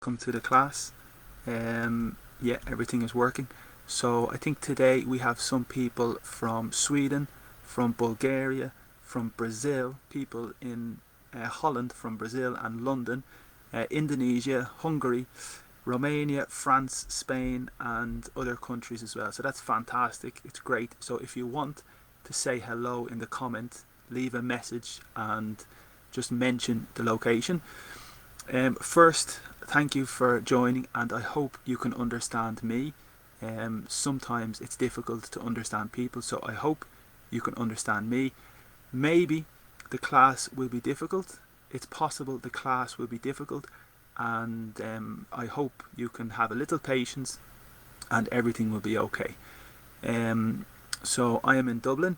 welcome to the class. Yeah, everything is working. So I think today we have some people from Sweden, from Bulgaria, from Brazil, people in Holland, from Brazil and London, Indonesia, Hungary, Romania, France, Spain and other countries as well. So that's fantastic, it's great. So if you want to say hello in the comment, leave a message and just mention the location. First, thank you for joining, and I hope you can understand me. Sometimes it's difficult to understand people, so I hope you can understand me. Maybe the class will be difficult. It's possible the class will be difficult, and I hope you can have a little patience and everything will be okay. So I am in Dublin.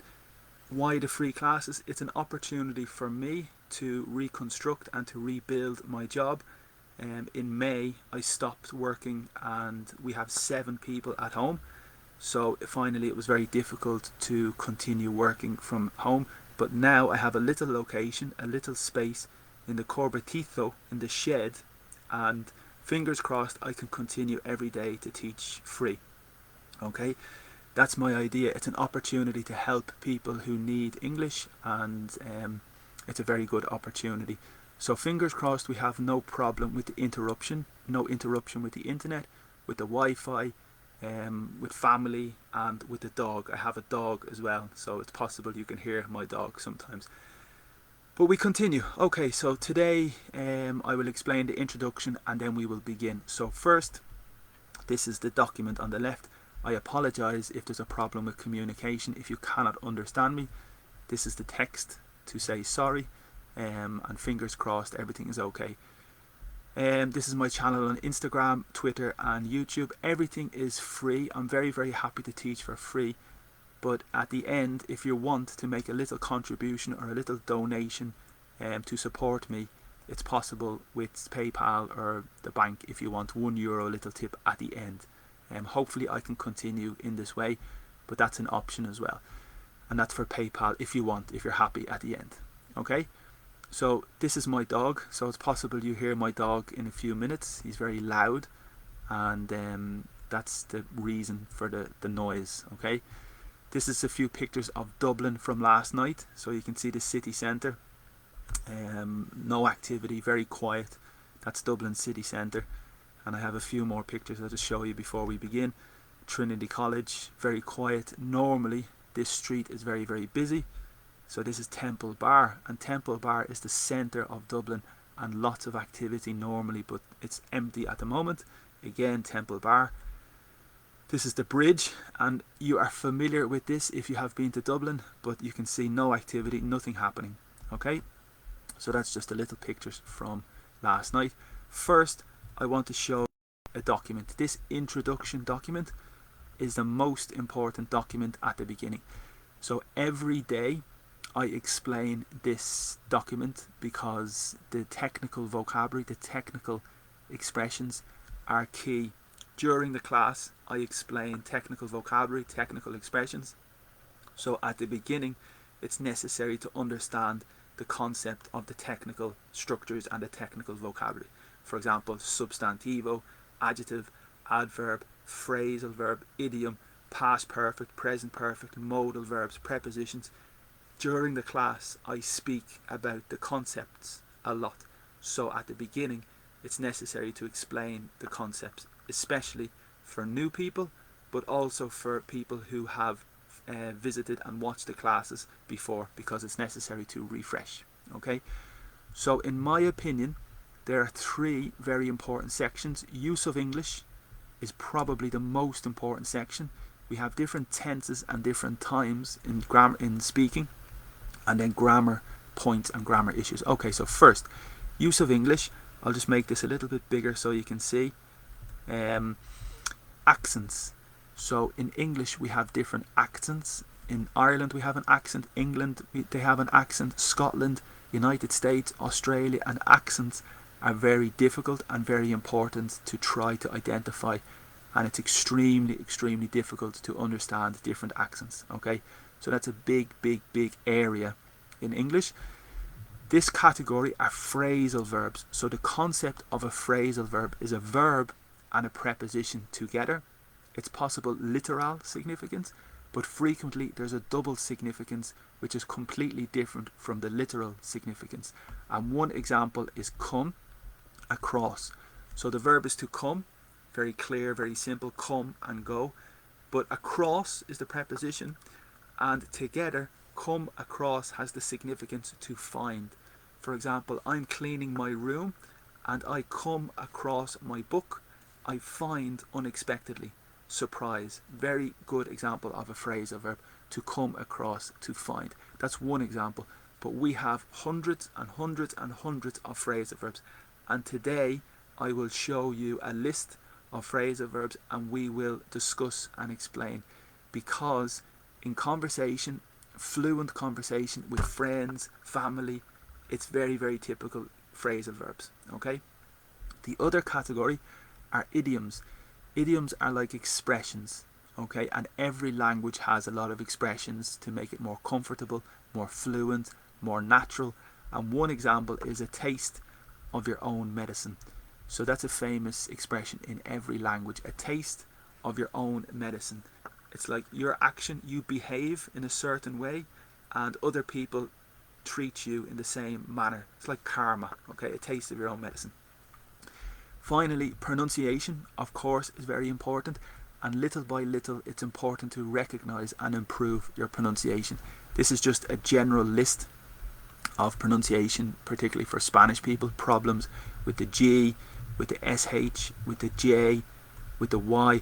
Why the free classes? It's an opportunity for me to reconstruct and to rebuild my job. In May I stopped working and we have 7 people at home, so finally it was very difficult to continue working from home, but now I have a little location, a little space in the Corbatito, in the shed, and fingers crossed I can continue every day to teach free. Okay, that's my idea. It's an opportunity to help people who need English, and it's a very good opportunity. So fingers crossed we have no problem with the interruption, no interruption with the internet, with the Wi-Fi, with family and with the dog. I have a dog as well, so it's possible you can hear my dog sometimes. But we continue. Okay, so today I will explain the introduction and then we will begin. So first, this is the document on the left. I apologize if there's a problem with communication, if you cannot understand me. This is the text to say sorry, and fingers crossed everything is okay. This is my channel on Instagram, Twitter and YouTube. Everything is free. I'm very happy to teach for free, but at the end, if you want to make a little contribution or a little donation to support me, it's possible with PayPal or the bank if you want €1 little tip at the end. Hopefully I can continue in this way, but that's an option as well, and that's for PayPal if you want, if you're happy at the end. Okay, so this is my dog, so it's possible you hear my dog in a few minutes. He's very loud, and that's the reason for the noise. Okay, this is a few pictures of Dublin from last night, so you can see the city centre. No activity, very quiet. That's Dublin city centre. And I have a few more pictures I'll just show you before we begin. Trinity College, very quiet. Normally this street is very busy. So this is Temple Bar, and Temple Bar is the centre of Dublin and lots of activity normally, but it's empty at the moment. Again, Temple Bar. This is the bridge, and you are familiar with this if you have been to Dublin, but you can see no activity, nothing happening. Okay, so that's just a little pictures from last night. First, I want to show a document. This introduction document is the most important document at the beginning. So every day I explain this document because the technical vocabulary, the technical expressions are key. During the class I explain technical vocabulary, technical expressions. So at the beginning it's necessary to understand the concept of the technical structures and the technical vocabulary. For example, substantivo, adjective, adverb, phrasal verb, idiom, past perfect, present perfect, modal verbs, prepositions. During the class I speak about the concepts a lot, so at the beginning it's necessary to explain the concepts, especially for new people, but also for people who have visited and watched the classes before, because it's necessary to refresh. Okay, so in my opinion there are 3 very important sections. Use of English is probably the most important section. We have different tenses and different times in grammar, in speaking, and then grammar points and grammar issues. Okay, so first, use of English. I'll just make this a little bit bigger so you can see. Accents. So in English we have different accents. In Ireland we have an accent, England they have an accent, Scotland, United States, Australia, and accents are very difficult and very important to try to identify, and it's extremely difficult to understand different accents. Okay, so that's a big area in English. This category are phrasal verbs. So the concept of a phrasal verb is a verb and a preposition together. It's possible literal significance, but frequently there's a double significance which is completely different from the literal significance. And one example is come, across. So the verb is to come, very clear, very simple, come and go. But across is the preposition, and together, come across has the significance to find. For example, I'm cleaning my room and I come across my book. I find unexpectedly. Surprise. Very good example of a phrasal verb, to come across, to find. That's one example. But we have hundreds and hundreds and hundreds of phrasal verbs. And today I will show you a list of phrasal verbs and we will discuss and explain, because in conversation, fluent conversation with friends, family, it's very, very typical phrasal verbs. Okay. The other category are idioms. Idioms are like expressions, okay, and every language has a lot of expressions to make it more comfortable, more fluent, more natural. And one example is a taste of your own medicine. So that's a famous expression in every language, a taste of your own medicine. It's like your action, you behave in a certain way and other people treat you in the same manner. It's like karma, okay, a taste of your own medicine. Finally, pronunciation, of course, is very important, and little by little it's important to recognize and improve your pronunciation. This is just a general list of pronunciation, particularly for Spanish people, problems with the G, with the SH, with the J, with the Y.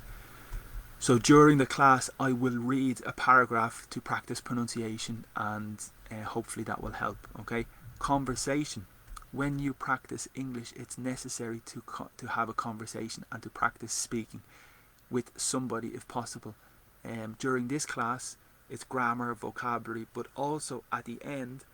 So during the class I will read a paragraph to practice pronunciation, and hopefully that will help. Okay, conversation. When you practice English, it's necessary to have a conversation and to practice speaking with somebody if possible. During this class, it's grammar, vocabulary, but also at the end,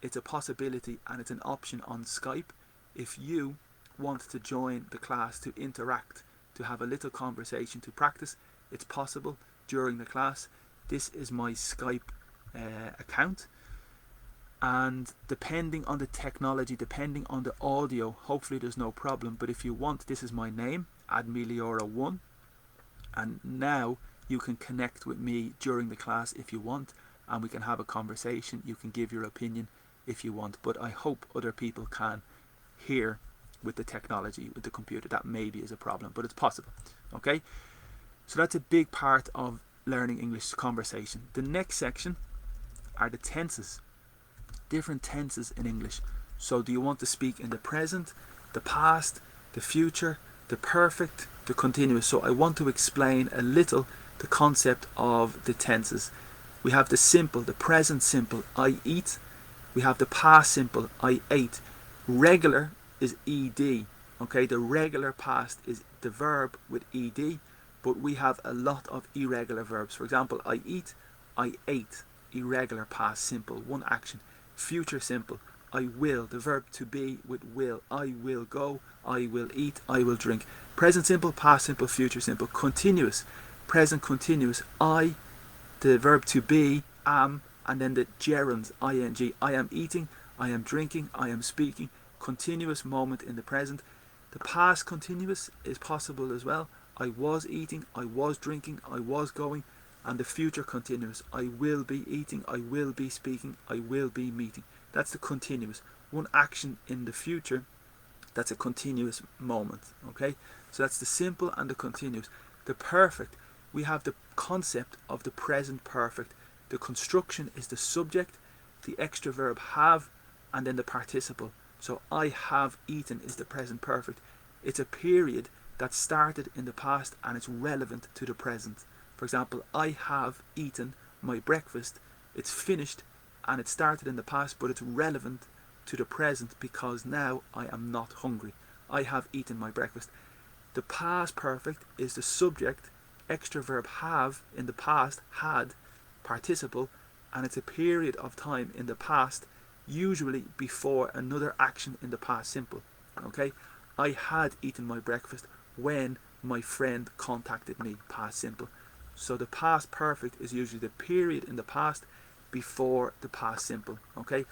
it's a possibility and it's an option on Skype. If you want to join the class to interact, to have a little conversation, to practice, it's possible during the class. This is my Skype account. And depending on the technology, depending on the audio, hopefully there's no problem. But if you want, this is my name, Admiliora1. And now you can connect with me during the class if you want, and we can have a conversation. You can give your opinion if you want. But I hope other people can hear with the technology, with the computer. That maybe is a problem, but it's possible. Okay? So that's a big part of learning English conversation. The next section are the tenses. Different tenses in English. So do you want to speak in the present, the past, the future, the perfect, the continuous? So I want to explain a little the concept of the tenses. We have the simple, the present simple, I eat. We have the past simple, I ate. Regular is ed. Okay, the regular past is the verb with ed, but we have a lot of irregular verbs. For example, I eat, I ate. Irregular past simple, one action. Future simple, I will, the verb to be with will. I will go, I will eat, I will drink. Present simple, past simple, future simple. Continuous, present continuous, I, the verb to be, am, and then the gerund, ing. I am eating, I am drinking, I am speaking. Continuous moment in the present. The past continuous is possible as well. I was eating, I was drinking, I was going. And the future continuous, I will be eating, I will be speaking, I will be meeting. That's the continuous. One action in the future, that's a continuous moment. Okay, so that's the simple and the continuous. The perfect, we have the concept of the present perfect. The construction is the subject, the extra verb have, and then the participle. So I have eaten is the present perfect. It's a period that started in the past and it's relevant to the present. For example, I have eaten my breakfast. It's finished and it started in the past, but it's relevant to the present because now I am not hungry. I have eaten my breakfast. The past perfect is the subject, extra verb have in the past, had, participle, and it's a period of time in the past, usually before another action in the past simple. Okay, I had eaten my breakfast when my friend contacted me, past simple. So the past perfect is usually the period in the past before the past simple. Okay,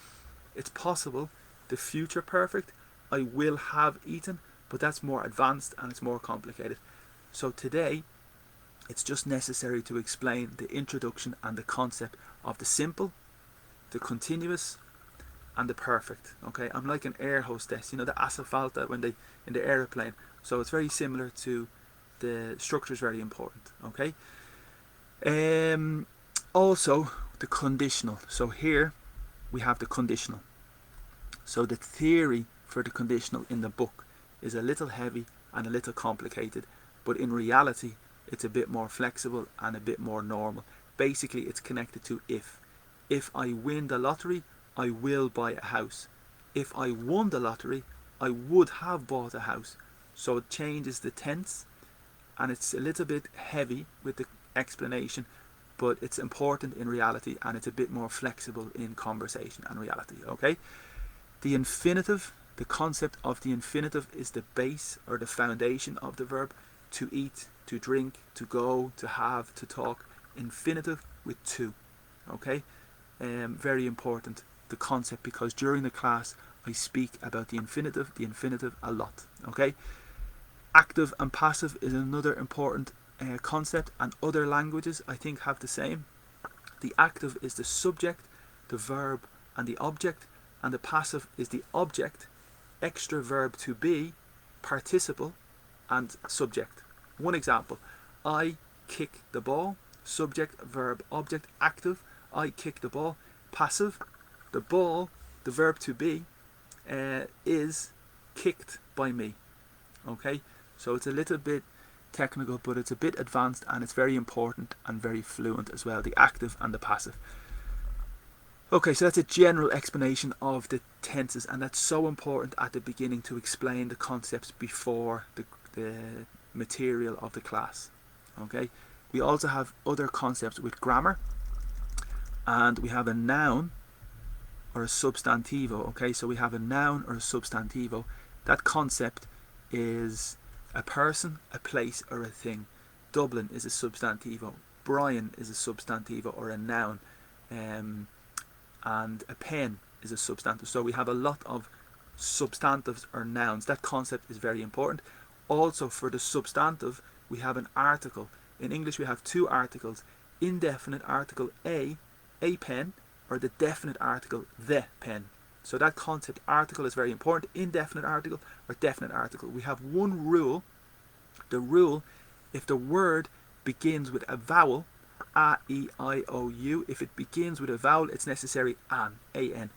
It's possible. The future perfect, I will have eaten, but that's more advanced and it's more complicated. So today, it's just necessary to explain the introduction and the concept of the simple, the continuous, and the perfect. Okay, I'm like an air hostess, you know, the asafalta when they in the aeroplane. So it's very similar to the structure is very important. Okay. Also the conditional. So here we have the conditional. So the theory for the conditional in the book is a little heavy and a little complicated, but in reality it's a bit more flexible and a bit more normal. Basically it's connected to if. If I win the lottery, I will buy a house. If I won the lottery, I would have bought a house. So it changes the tense, and it's a little bit heavy with the explanation, but it's important in reality, and it's a bit more flexible in conversation and reality. Okay. The infinitive, the concept of the infinitive is the base or the foundation of the verb. To eat, to drink, to go, to have, to talk. Infinitive with to. Okay. Very important, the concept, because during the class I speak about the infinitive a lot. Okay. Active and passive is another important concept, and other languages I think have the same. The active is the subject, the verb and the object, and the passive is the object, extra verb to be, participle and subject. One example, I kick the ball, subject, verb, object, active, I kick the ball. Passive, the ball, the verb to be, is kicked by me. Okay, so it's a little bit technical, but it's a bit advanced, and it's very important and very fluent as well, the active and the passive. Okay, so that's a general explanation of the tenses, and that's so important at the beginning to explain the concepts before the material of the class. Okay, we also have other concepts with grammar, and we have a noun or a substantivo. Okay, so we have a noun or a substantivo. That concept is a person, a place, or a thing. Dublin is a substantivo. Brian is a substantivo or a noun. And a pen is a substantive. So we have a lot of substantives or nouns. That concept is very important. Also, for the substantive, we have an article. In English, we have two articles. Indefinite article a pen, or the definite article, the pen. So that concept, article, is very important. Indefinite article or definite article. We have one rule. The rule, if the word begins with a vowel, A, E, I, O, U, if it begins with a vowel, it's necessary an, A-N.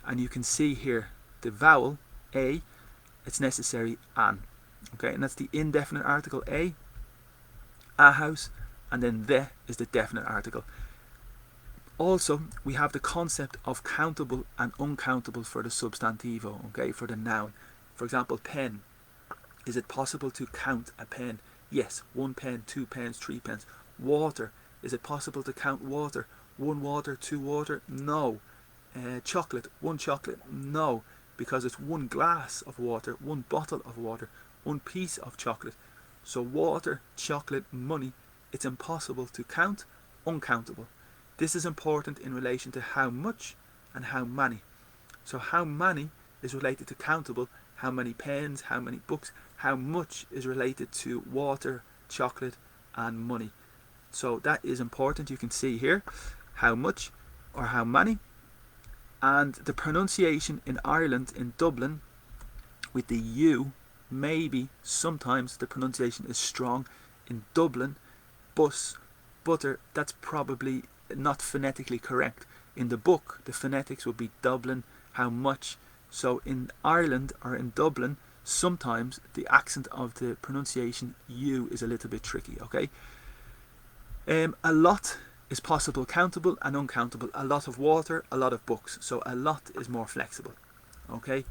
And you can see here, the vowel, A, it's necessary an. Okay, and that's the indefinite article a house, and then the is the definite article. Also, we have the concept of countable and uncountable for the substantivo, okay, for the noun. For example, pen. Is it possible to count a pen? Yes, 1 pen, 2 pens, 3 pens. Water. Is it possible to count water? 1 water, 2 water? No. Chocolate. 1 chocolate? No. Because it's 1 glass of water, 1 bottle of water, 1 piece of chocolate. So water, chocolate, money, it's impossible to count, uncountable. This is important in relation to how much and how many. So how many is related to countable, how many pens, how many books. How much is related to water, chocolate and money. So that is important. You can see here how much or how many. And the pronunciation in Ireland, in Dublin, with the U, maybe sometimes the pronunciation is strong. In Dublin, bus, butter, that's probably not phonetically correct. In the book, the phonetics would be Dublin, how much. So in Ireland or in Dublin, sometimes the accent of the pronunciation U is a little bit tricky, okay? A lot is possible countable and uncountable. A lot of water, a lot of books. So a lot is more flexible, okay?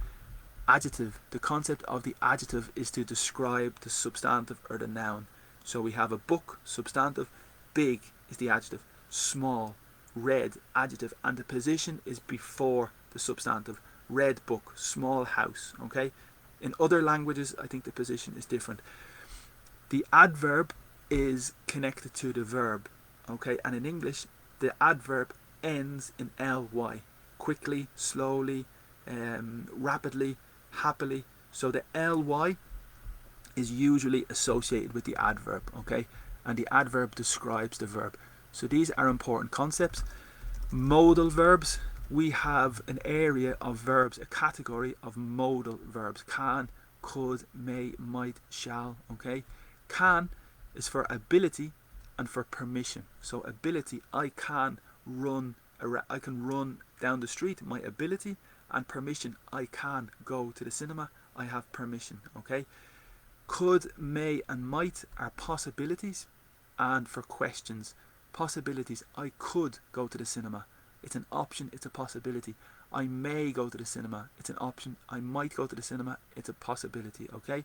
Adjective. The concept of the adjective is to describe the substantive or the noun. So we have a book, substantive. Big is the adjective. Small, red, adjective. And the position is before the substantive. Red book, small house, okay? In other languages, I think the position is different. The adverb is connected to the verb, okay? And in English, the adverb ends in ly. quickly, slowly, rapidly, happily. So the ly is usually associated with the adverb, okay? And the adverb describes the verb. So these are important concepts. Modal verbs, we have an area of verbs, a category of modal verbs. Can, could, may, might, shall, okay? Can is for ability and for permission. So ability, I can run down the street, my ability, and permission, I can go to the cinema, I have permission, okay? Could, may, and might are possibilities, and for questions, possibilities, I could go to the cinema, it's an option, it's a possibility. I may go to the cinema, it's an option. I might go to the cinema, it's a possibility, okay?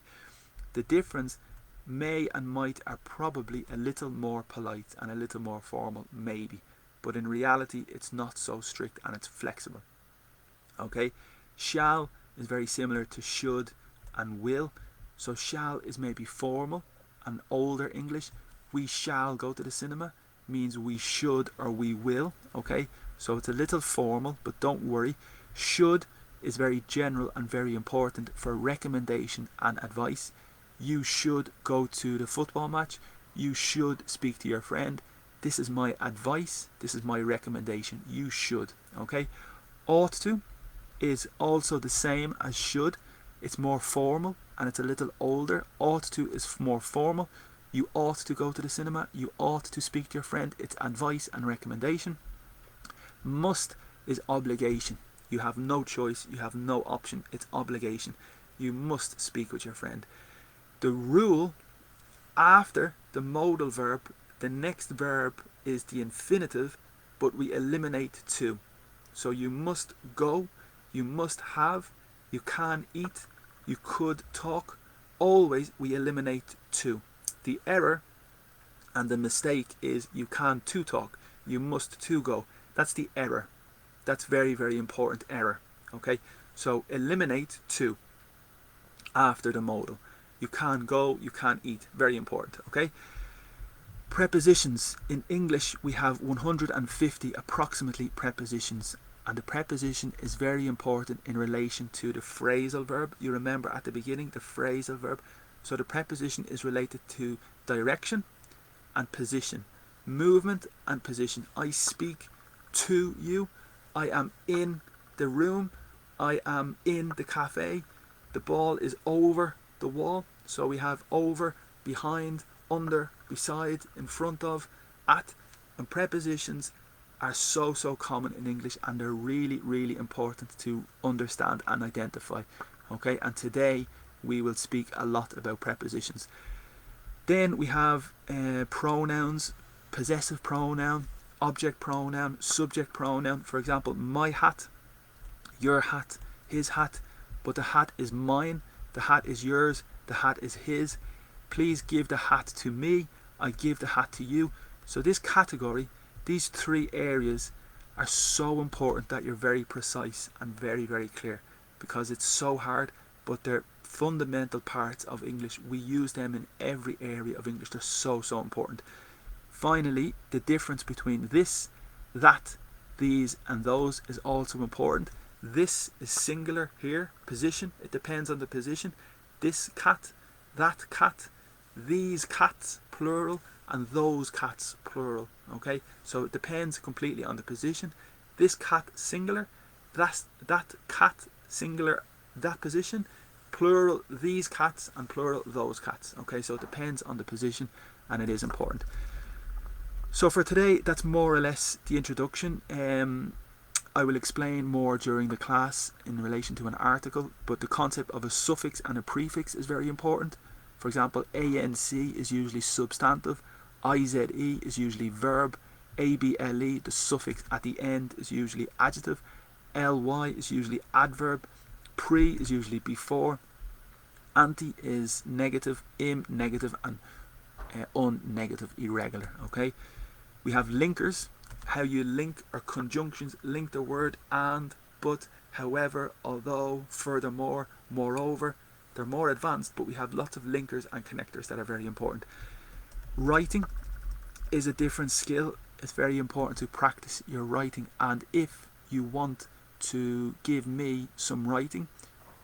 The difference, may and might are probably a little more polite and a little more formal, maybe. But in reality, it's not so strict and it's flexible, okay? Shall is very similar to should and will. So shall is maybe formal and older English. We shall go to the cinema means we should or we will, okay? So it's a little formal, but don't worry. Should is very general and very important for recommendation and advice. You should go to the football match. You should speak to your friend. This is my advice. This is my recommendation. You should, okay? Ought to is also the same as should. It's more formal and it's a little older. Ought to is more formal. You ought to go to the cinema. You ought to speak to your friend. It's advice and recommendation. Must is obligation. You have no choice. You have no option. It's obligation. You must speak with your friend. The rule, after the modal verb, the next verb is the infinitive, but we eliminate to. So you must go, you must have, you can eat, you could talk. Always we eliminate to. The error and the mistake is you can to talk, you must to go. That's the error. That's very, very important error. Okay, so eliminate to after the modal. You can go, you can eat. Very important. Okay. Prepositions. In English we have 150 approximately prepositions, and the preposition is very important in relation to the phrasal verb. You remember at the beginning the phrasal verb. So the preposition is related to direction and position, movement and position. I speak to you. I am in the room. I am in the cafe. The ball is over the wall. So we have over, behind, under, beside, in front of, at. And prepositions are so common in English, and they're really, really important to understand and identify. Okay, and today we will speak a lot about prepositions. Then we have pronouns, possessive pronoun, object pronoun, subject pronoun. For example, my hat, your hat, his hat, but the hat is mine, the hat is yours, the hat is his. Please give the hat to me, I give the hat to you. So this category, these three areas are so important that you're very precise and very, very clear, because it's so hard, but they're fundamental parts of English. We use them in every area of English. They're so important. Finally, the difference between this, that, these and those is also important. This is singular here, position, it depends on the position. This cat, that cat, these cats, plural, and those cats, plural. Okay, so it depends completely on the position. This cat, singular, that cat, singular, that position, plural, these cats, and plural, those cats. Okay, so it depends on the position, and it is important. So for today, that's more or less the introduction. I will explain more during the class in relation to an article, but the concept of a suffix and a prefix is very important. For example, ANC is usually substantive, IZE is usually verb, ABLE, the suffix at the end, is usually adjective, LY is usually adverb, pre is usually before, anti is negative, im negative, and unnegative, irregular. Okay, we have linkers, how you link, or conjunctions, link the word and, but, however, although, furthermore, moreover. They're more advanced, but we have lots of linkers and connectors that are very important. Writing is a different skill. It's very important to practice your writing, and if you want to give me some writing,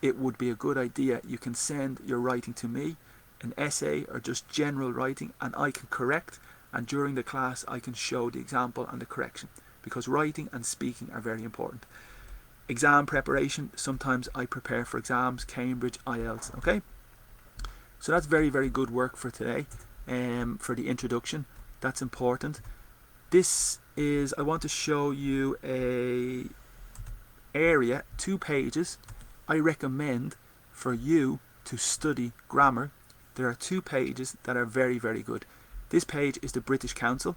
it would be a good idea. You can send your writing to me, an essay or just general writing, and I can correct, and during the class I can show the example and the correction, because writing and speaking are very important. Exam preparation, sometimes I prepare for exams, Cambridge, IELTS, okay? So that's very, very good work for today, for the introduction. That's important. This is, I want to show you a area, 2 pages, I recommend for you to study grammar. There are 2 pages that are very, very good. This page is the British Council.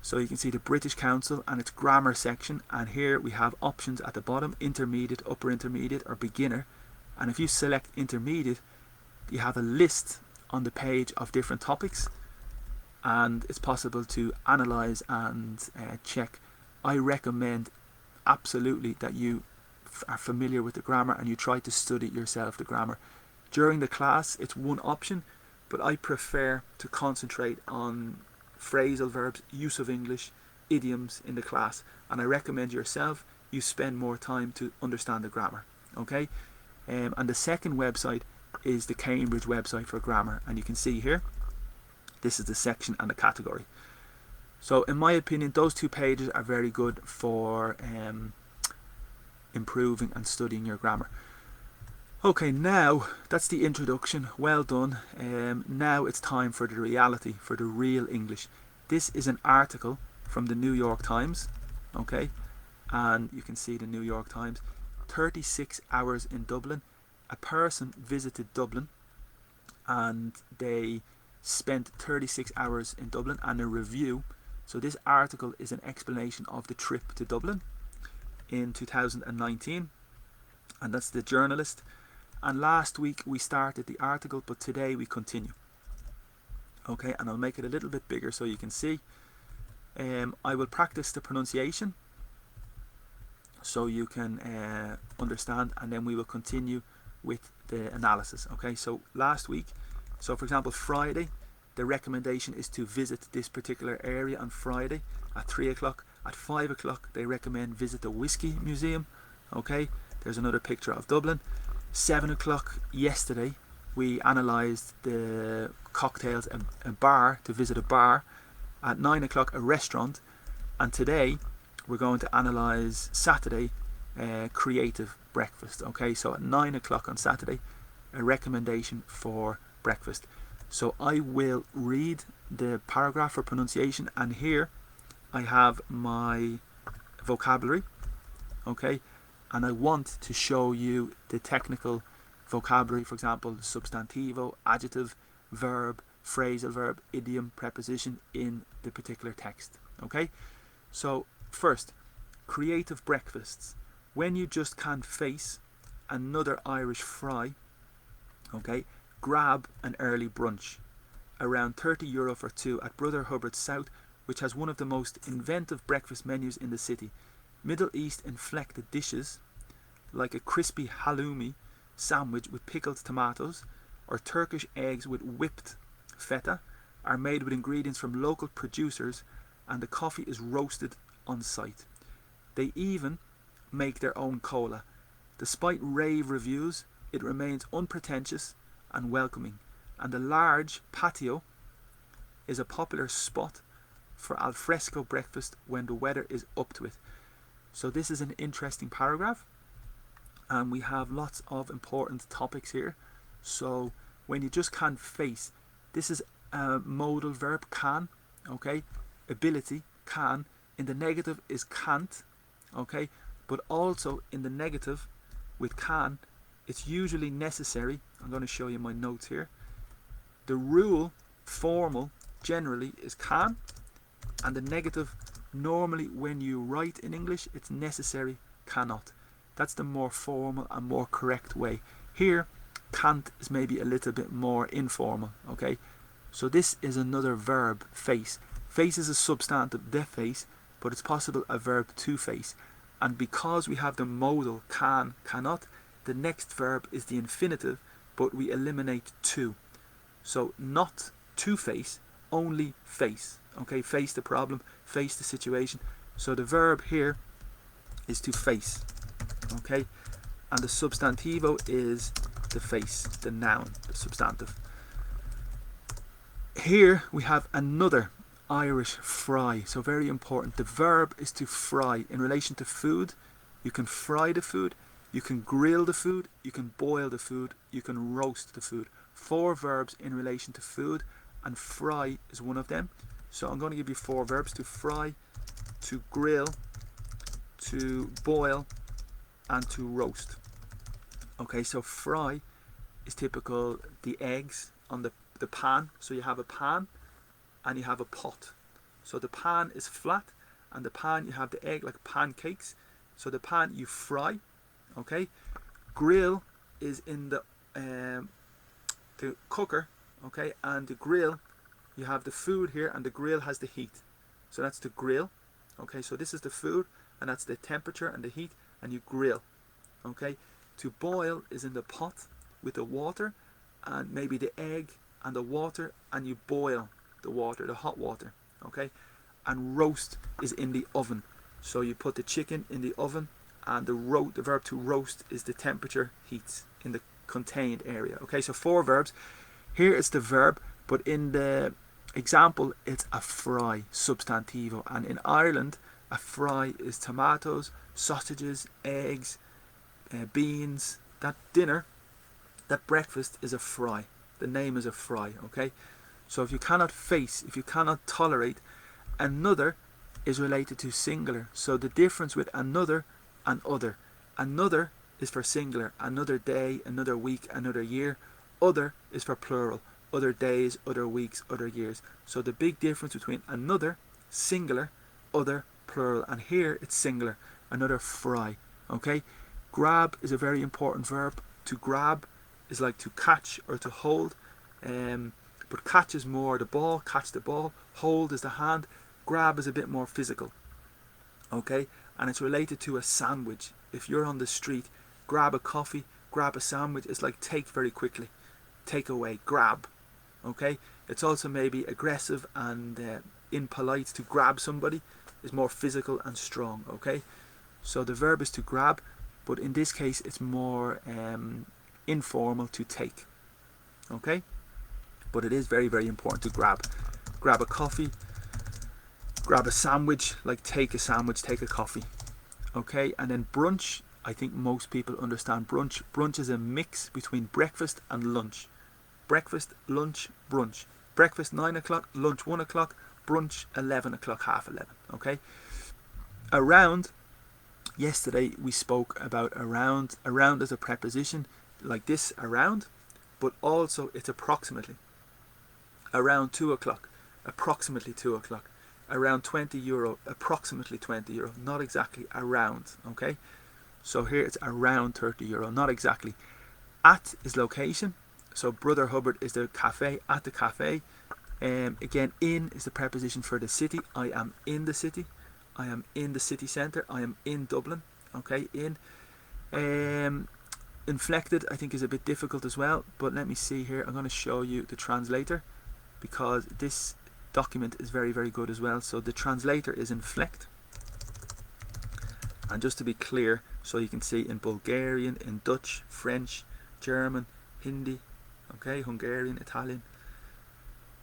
So you can see the British Council and its grammar section, and here we have options at the bottom, intermediate, upper intermediate or beginner, and if you select intermediate you have a list on the page of different topics, and it's possible to analyze and check. I recommend absolutely that you are familiar with the grammar and you try to study yourself the grammar. During the class it's one option, but I prefer to concentrate on phrasal verbs, use of English, idioms in the class, and I recommend yourself you spend more time to understand the grammar, okay? And the second website is the Cambridge website for grammar, and you can see here this is the section and the category. So in my opinion those 2 pages are very good for improving and studying your grammar. Okay, now that's the introduction, well done. Now it's time for the reality, for the real English. This is an article from the New York Times, okay, and you can see the New York Times. 36 hours in Dublin. A person visited Dublin and they spent 36 hours in Dublin, and a review. So this article is an explanation of the trip to Dublin in 2019, and that's the journalist. And last week we started the article, but today we continue. Okay, and I'll make it a little bit bigger so you can see. I will practice the pronunciation so you can understand, and then we will continue with the analysis. Okay, so last week, so for example Friday, the recommendation is to visit this particular area on Friday at 3 o'clock. At 5 o'clock they recommend visit the Whiskey Museum. Okay, there's another picture of Dublin. 7 o'clock yesterday we analysed the cocktails, a bar, to visit a bar. At 9 o'clock a restaurant, and today we're going to analyse Saturday creative breakfast. Okay, so at 9 o'clock on Saturday a recommendation for breakfast. So I will read the paragraph for pronunciation, and here I have my vocabulary, okay, and I want to show you the technical vocabulary, for example substantivo, adjective, verb, phrasal verb, idiom, preposition in the particular text. Okay, so first, creative breakfasts. When you just can't face another Irish fry, okay, grab an early brunch. Around €30 for 2 at Brother Hubbard's South, which has one of the most inventive breakfast menus in the city. Middle East inflected dishes like a crispy halloumi sandwich with pickled tomatoes, or Turkish eggs with whipped feta, are made with ingredients from local producers, and the coffee is roasted on site. They even make their own cola. Despite rave reviews, it remains unpretentious and welcoming, and the large patio is a popular spot for alfresco breakfast when the weather is up to it. So this is an interesting paragraph, and we have lots of important topics here. So when you just can't face, this is a modal verb, can, okay, ability, can. In the negative is can't, okay, but also in the negative with can, it's usually necessary. I'm going to show you my notes here. The rule, formal, generally is can, and the negative, normally when you write in English, it's necessary, cannot. That's the more formal and more correct way. Here, can't is maybe a little bit more informal, okay? So this is another verb, face. Face is a substantive, the face, but it's possible a verb to face. And because we have the modal can, cannot, the next verb is the infinitive, but we eliminate to. So not to face, only face. Okay, face the problem, face the situation. So the verb here is to face. Okay, and the substantivo is the face, the noun, the substantive. Here we have another Irish fry, so very important. The verb is to fry. In relation to food, you can fry the food, you can grill the food, you can boil the food, you can roast the food. 4 verbs in relation to food, and fry is one of them. So I'm going to give you 4 verbs: to fry, to grill, to boil, and to roast. Okay, so fry is typical the eggs on the pan. So you have a pan and you have a pot. So the pan is flat, and the pan you have the egg like pancakes. So the pan you fry. Okay, grill is in the cooker. Okay, and the grill you have the food here, and the grill has the heat. So that's the grill. Okay, so this is the food, and that's the temperature and the heat, and you grill. Okay, to boil is in the pot with the water and maybe the egg and the water, and you boil the water, the hot water. Okay, and roast is in the oven. So you put the chicken in the oven, and the verb to roast is the temperature heats in the contained area. Okay, so 4 verbs. Here is the verb, but in the example it's a fry, substantivo, and in Ireland a fry is tomatoes, sausages, eggs, beans. That dinner, that breakfast is a fry. The name is a fry. Okay, so if you cannot face, if you cannot tolerate, another is related to singular. So the difference with another and other is for singular: another day, another week, another year. Other is for plural: other days, other weeks, other years. So the big difference between another, singular, other, plural, and here it's singular: another fry. Okay, grab is a very important verb. To grab is like to catch or to hold, but catch is more the ball, catch the ball. Hold is the hand. Grab is a bit more physical. Okay, and it's related to a sandwich. If you're on the street, grab a coffee, grab a sandwich. It's like take very quickly, take away, grab. Okay, it's also maybe aggressive and impolite. To grab somebody is more physical and strong. Okay, so the verb is to grab, but in this case it's more informal, to take. Okay, but it is very, very important to grab. Grab a coffee, grab a sandwich, like take a sandwich, take a coffee. Okay, and then brunch, I think most people understand brunch. Brunch is a mix between breakfast and lunch. Breakfast, lunch, brunch. Breakfast 9 o'clock, lunch 1 o'clock, brunch 11 o'clock, half 11. Okay, around, yesterday we spoke about around. Around is a preposition like this, around, but also it's approximately. Around 2 o'clock, approximately 2 o'clock. Around €20, approximately €20, not exactly around. Okay, so here it's around €30, not exactly. At is location, so Brother Hubbard is the cafe, at the cafe. Again, in is the preposition for the city. I am in the city, I am in the city centre, I am in Dublin. Okay, in. Inflected I think is a bit difficult as well, but let me see here. I'm going to show you the translator, because this document is very, very good as well. So the translator is inflect, and just to be clear, so you can see in Bulgarian, in Dutch, French, German, Hindi, okay, Hungarian, Italian,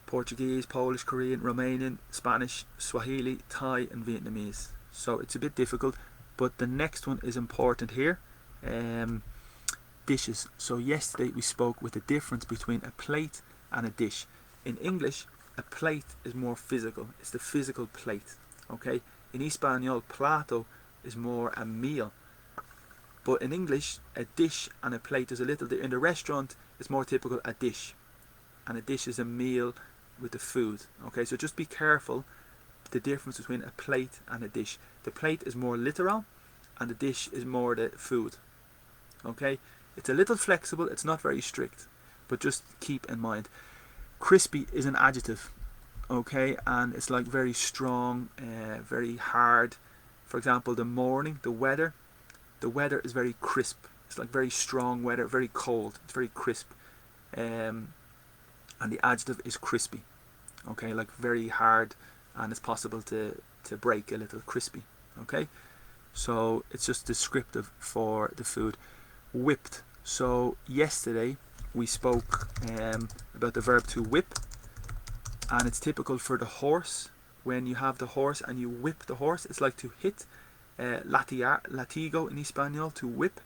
Portuguese, Polish, Korean, Romanian, Spanish, Swahili, Thai, and Vietnamese. So it's a bit difficult, but the next one is important here. Dishes. So yesterday we spoke with the difference between a plate and a dish. In English, a plate is more physical. It's the physical plate. Okay. In Espanol, plato is more a meal. But in English, a dish and a plate is a little. In the restaurant, it's more typical a dish, and a dish is a meal with the food. Okay. So just be careful the difference between a plate and a dish. The plate is more literal, and the dish is more the food. Okay. It's a little flexible. It's not very strict, but just keep in mind. Crispy is an adjective, okay, and it's like very strong, very hard. For example, the morning, the weather is very crisp. It's like very strong weather, very cold. It's very crisp, and the adjective is crispy, okay, like very hard, and it's possible to break a little. Crispy. Okay, So it's just descriptive for the food. Whipped. So yesterday we spoke about the verb to whip, and it's typical for the horse. When you have the horse and you whip the horse, it's like to hit. Latigo in Espanol, to whip.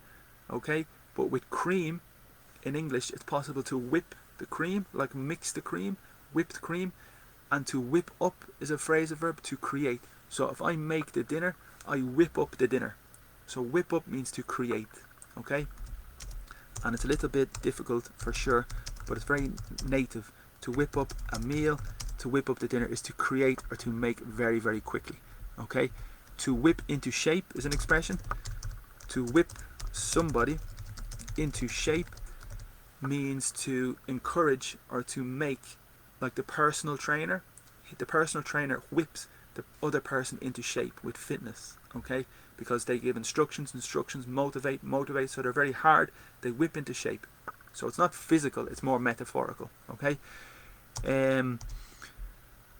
Okay, but with cream in English, it's possible to whip the cream, like mix the cream, whipped cream. And to whip up is a phrasal verb, to create. So if I make the dinner, I whip up the dinner. So whip up means to create. Okay, and it's a little bit difficult for sure, but it's very native. To whip up a meal, to whip up the dinner, is to create or to make very, very quickly. Okay, to whip into shape is an expression. To whip somebody into shape means to encourage or to make, like the personal trainer. The personal trainer whips the other person into shape with fitness, okay? Because they give instructions, motivate, so they're very hard, they whip into shape. So it's not physical, it's more metaphorical, okay?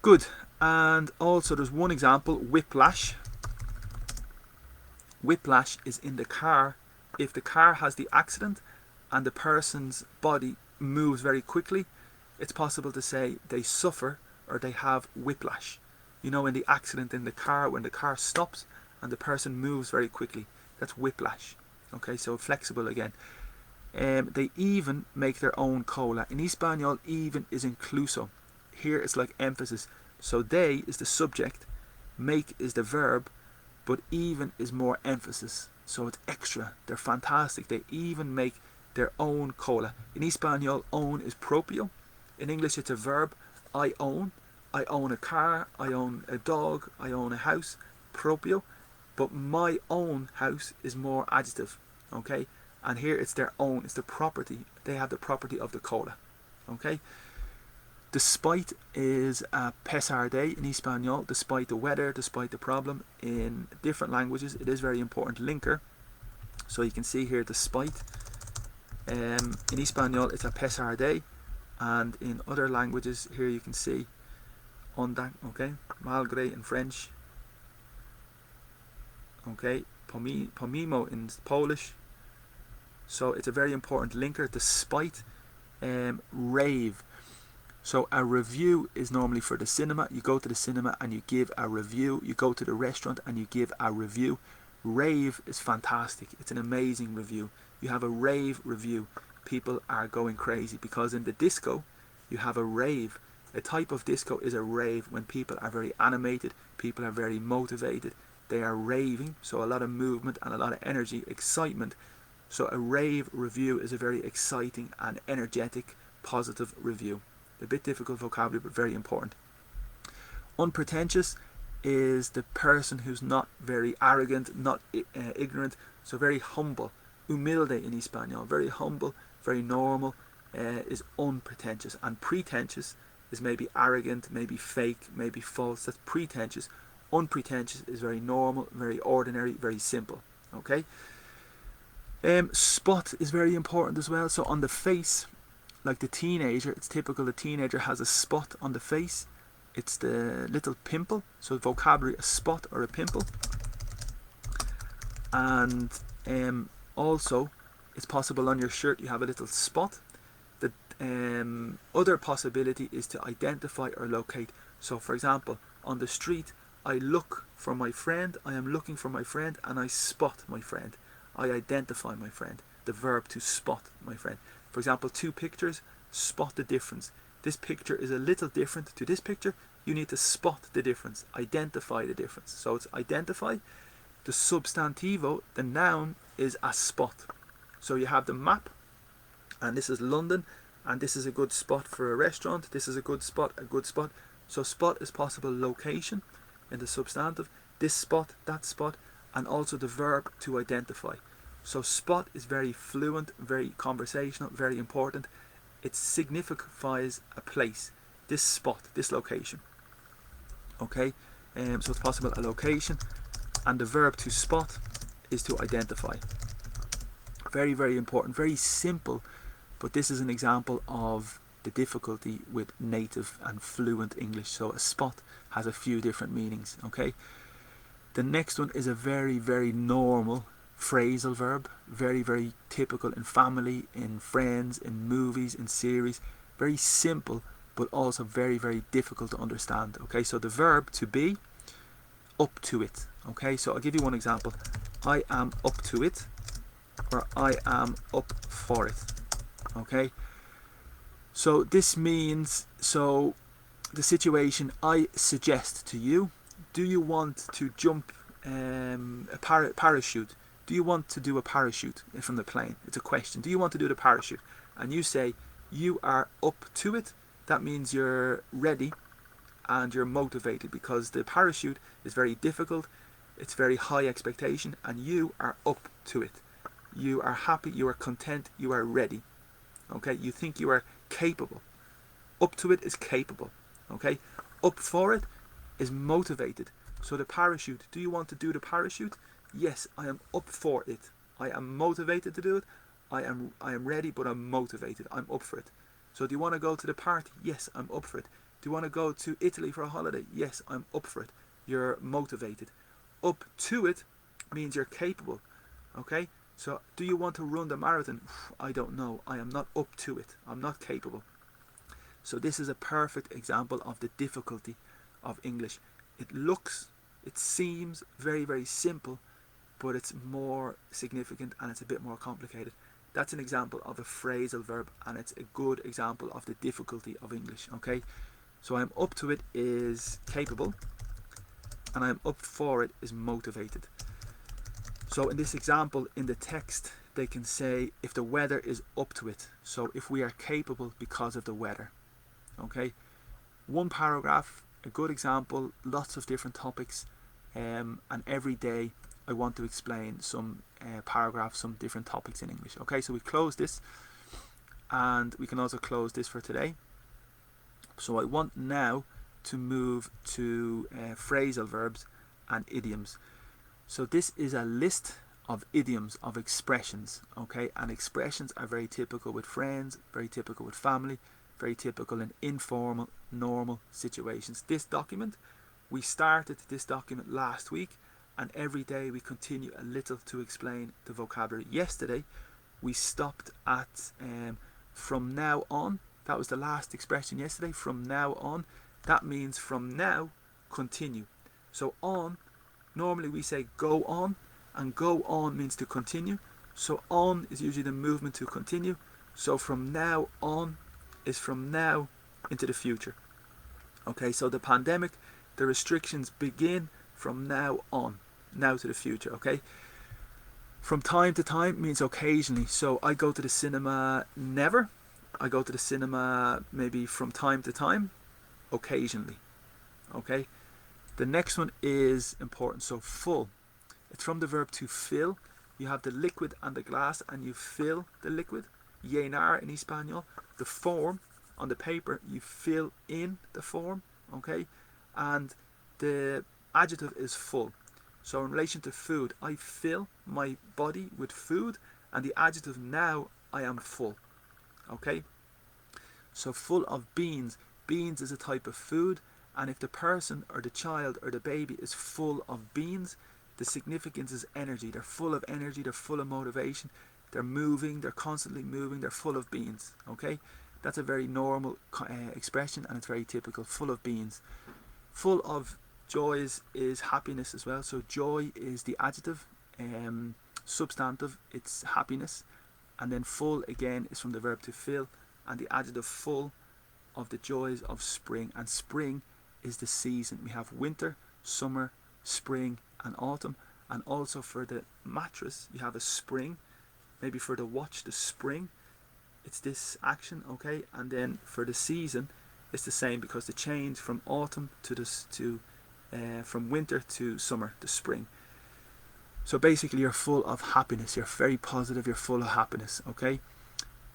Good. And also there's one example, whiplash. Whiplash is in the car. If the car has the accident and the person's body moves very quickly, it's possible to say they suffer or they have whiplash. You know, in the accident in the car, when the car stops and the person moves very quickly, that's whiplash. Okay, so flexible again. They even make their own cola. In Espanol, even is incluso. Here it's like emphasis. So they is the subject, make is the verb, but even is more emphasis. So it's extra. They're fantastic. They even make their own cola. In Espanol, own is propio. In English, it's a verb. I own. I own a car. I own a dog. I own a house. Propio. But my own house is more adjective. Okay? And here it's their own. It's the property. They have the property of the cola. Okay? Despite is a pesar de in Espanol. Despite the weather, despite the problem. In different languages, it is very important linker. So you can see here, despite. In Espanol, it's a pesar de. And in other languages, here you can see onda, okay, malgré in French, okay, pomimo in Polish. So it's a very important linker, despite. Rave. So a review is normally for the cinema. You go to the cinema and you give a review. You go to the restaurant and you give a review. Rave is fantastic. It's an amazing review. You have a rave review. People are going crazy because in the disco you have a rave. A type of disco is a rave when people are very animated, people are very motivated, they are raving, so a lot of movement and a lot of energy, excitement. So a rave review is a very exciting and energetic, positive review. A bit difficult vocabulary, but very important. Unpretentious is the person who's not very arrogant, not ignorant, so very humble. Humilde in Espanol, very humble, very normal, is unpretentious. And pretentious is maybe arrogant, maybe fake, maybe false. That's pretentious. Unpretentious is very normal, very ordinary, very simple. Okay. Spot is very important as well. So on the face, like the teenager, it's typical the teenager has a spot on the face. It's the little pimple. So vocabulary, a spot or a pimple. And also, it's possible on your shirt you have a little spot. The other possibility is to identify or locate. So for example, on the street, I look for my friend, I am looking for my friend, and I spot my friend. I identify my friend. The verb to spot my friend. For example, two pictures, spot the difference. This picture is a little different to this picture. You need to spot the difference, identify the difference. So it's identify. The substantivo, the noun, is a spot. So you have the map, and this is London, and this is a good spot for a restaurant. This is a good spot, a good spot. So spot is possible location in the substantive. This spot, that spot, and also the verb to identify. So spot is very fluent, very conversational, very important. It signifies a place. This spot, this location. Okay, so it's possible a location, and the verb to spot is to identify. Very, very important, very simple, but this is an example of the difficulty with native and fluent English. So a spot has a few different meanings. Okay, The next one is a very, very normal phrasal verb, very, very typical in family, in friends, in movies, in series. Very simple, but also very, very difficult to understand. Okay, so the verb to be, up to it. Okay, so I'll give you one example. I am up to it, or I am up for it. Okay, so this means, so the situation, I suggest to you, do you want to jump a parachute? Do you want to do a parachute from the plane? It's a question. Do you want to do the parachute? And you say you are up to it. That means you're ready and you're motivated, because the parachute is very difficult. It's very high expectation, and you are up to it. You are happy, you are content, you are ready. Okay, you think you are capable. Up to it is capable. Okay, up for it is motivated. So the parachute, do you want to do the parachute? Yes, I am up for it. I am motivated to do it. I am ready, but I'm motivated. I'm up for it. So do you want to go to the party? Yes, I'm up for it. Do you want to go to Italy for a holiday? Yes, I'm up for it. You're motivated. Up to it means you're capable. Okay, so do you want to run the marathon? I don't know. I am not up to it. I'm not capable. So this is a perfect example of the difficulty of English. It seems very, very simple, but it's more significant and it's a bit more complicated. That's an example of a phrasal verb, and it's a good example of the difficulty of English. Okay, so I'm up to it is capable, and I'm up for it is motivated. So in this example, in the text, they can say if the weather is up to it. So if we are capable because of the weather. Okay, one paragraph, a good example, lots of different topics, and every day I want to explain some paragraphs, some different topics in English. Okay, so we close this, and we can also close this for today. So I want now to move to phrasal verbs and idioms. So this is a list of idioms, of expressions. Okay, and expressions are very typical with friends, very typical with family, very typical in informal, normal situations. This document, we started this document last week, and every day we continue a little to explain the vocabulary. Yesterday we stopped at from now on. That was the last expression yesterday. From now on, that means from now, continue. So on, normally we say go on, and go on means to continue. So on is usually the movement to continue. So from now on is from now into the future. Okay, so the pandemic, the restrictions begin from now on, now to the future. Okay, from time to time means occasionally. So I go to the cinema never. I go to the cinema maybe from time to time, occasionally. Okay, the next one is important. So full, it's from the verb to fill. You have the liquid and the glass, and you fill the liquid. Llenar in Espanol. The form on the paper, you fill in the form. Okay, and the adjective is full. So in relation to food, I fill my body with food, and the adjective now, I am full. Okay, so full of beans. Beans is a type of food, and if the person or the child or the baby is full of beans, the significance is energy. They're full of energy, they're full of motivation, they're moving, they're constantly moving, they're full of beans. Okay, that's a very normal expression, and it's very typical. Full of beans. Full of joys is happiness as well. So joy is the adjective, substantive, it's happiness, and then full again is from the verb to fill, and the adjective full of the joys of spring. And spring is the season. We have winter, summer, spring, and autumn. And also for the mattress, you have a spring. Maybe for the watch, the spring, it's this action. Okay, and then for the season, it's the same, because the change from autumn from winter to summer, the spring. So basically, you're full of happiness. You're very positive. You're full of happiness. Okay,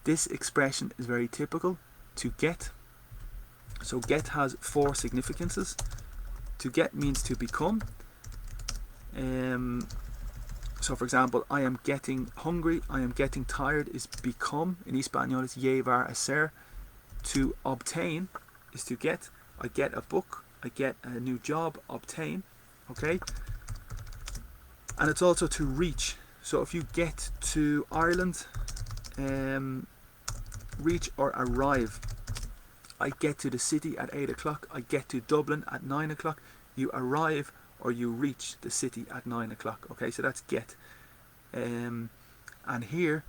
this expression is very typical. To get. So get has 4 significances. To get means to become. So for example, I am getting hungry, I am getting tired is become. In Espanol is llevar a ser. To obtain is to get. I get a book, I get a new job, obtain. Okay, And it's also to reach. So if you get to Ireland, reach or arrive. I get to the city at 8 o'clock. I get to Dublin at 9 o'clock. You arrive or you reach the city at 9 o'clock. Okay, so that's get. And here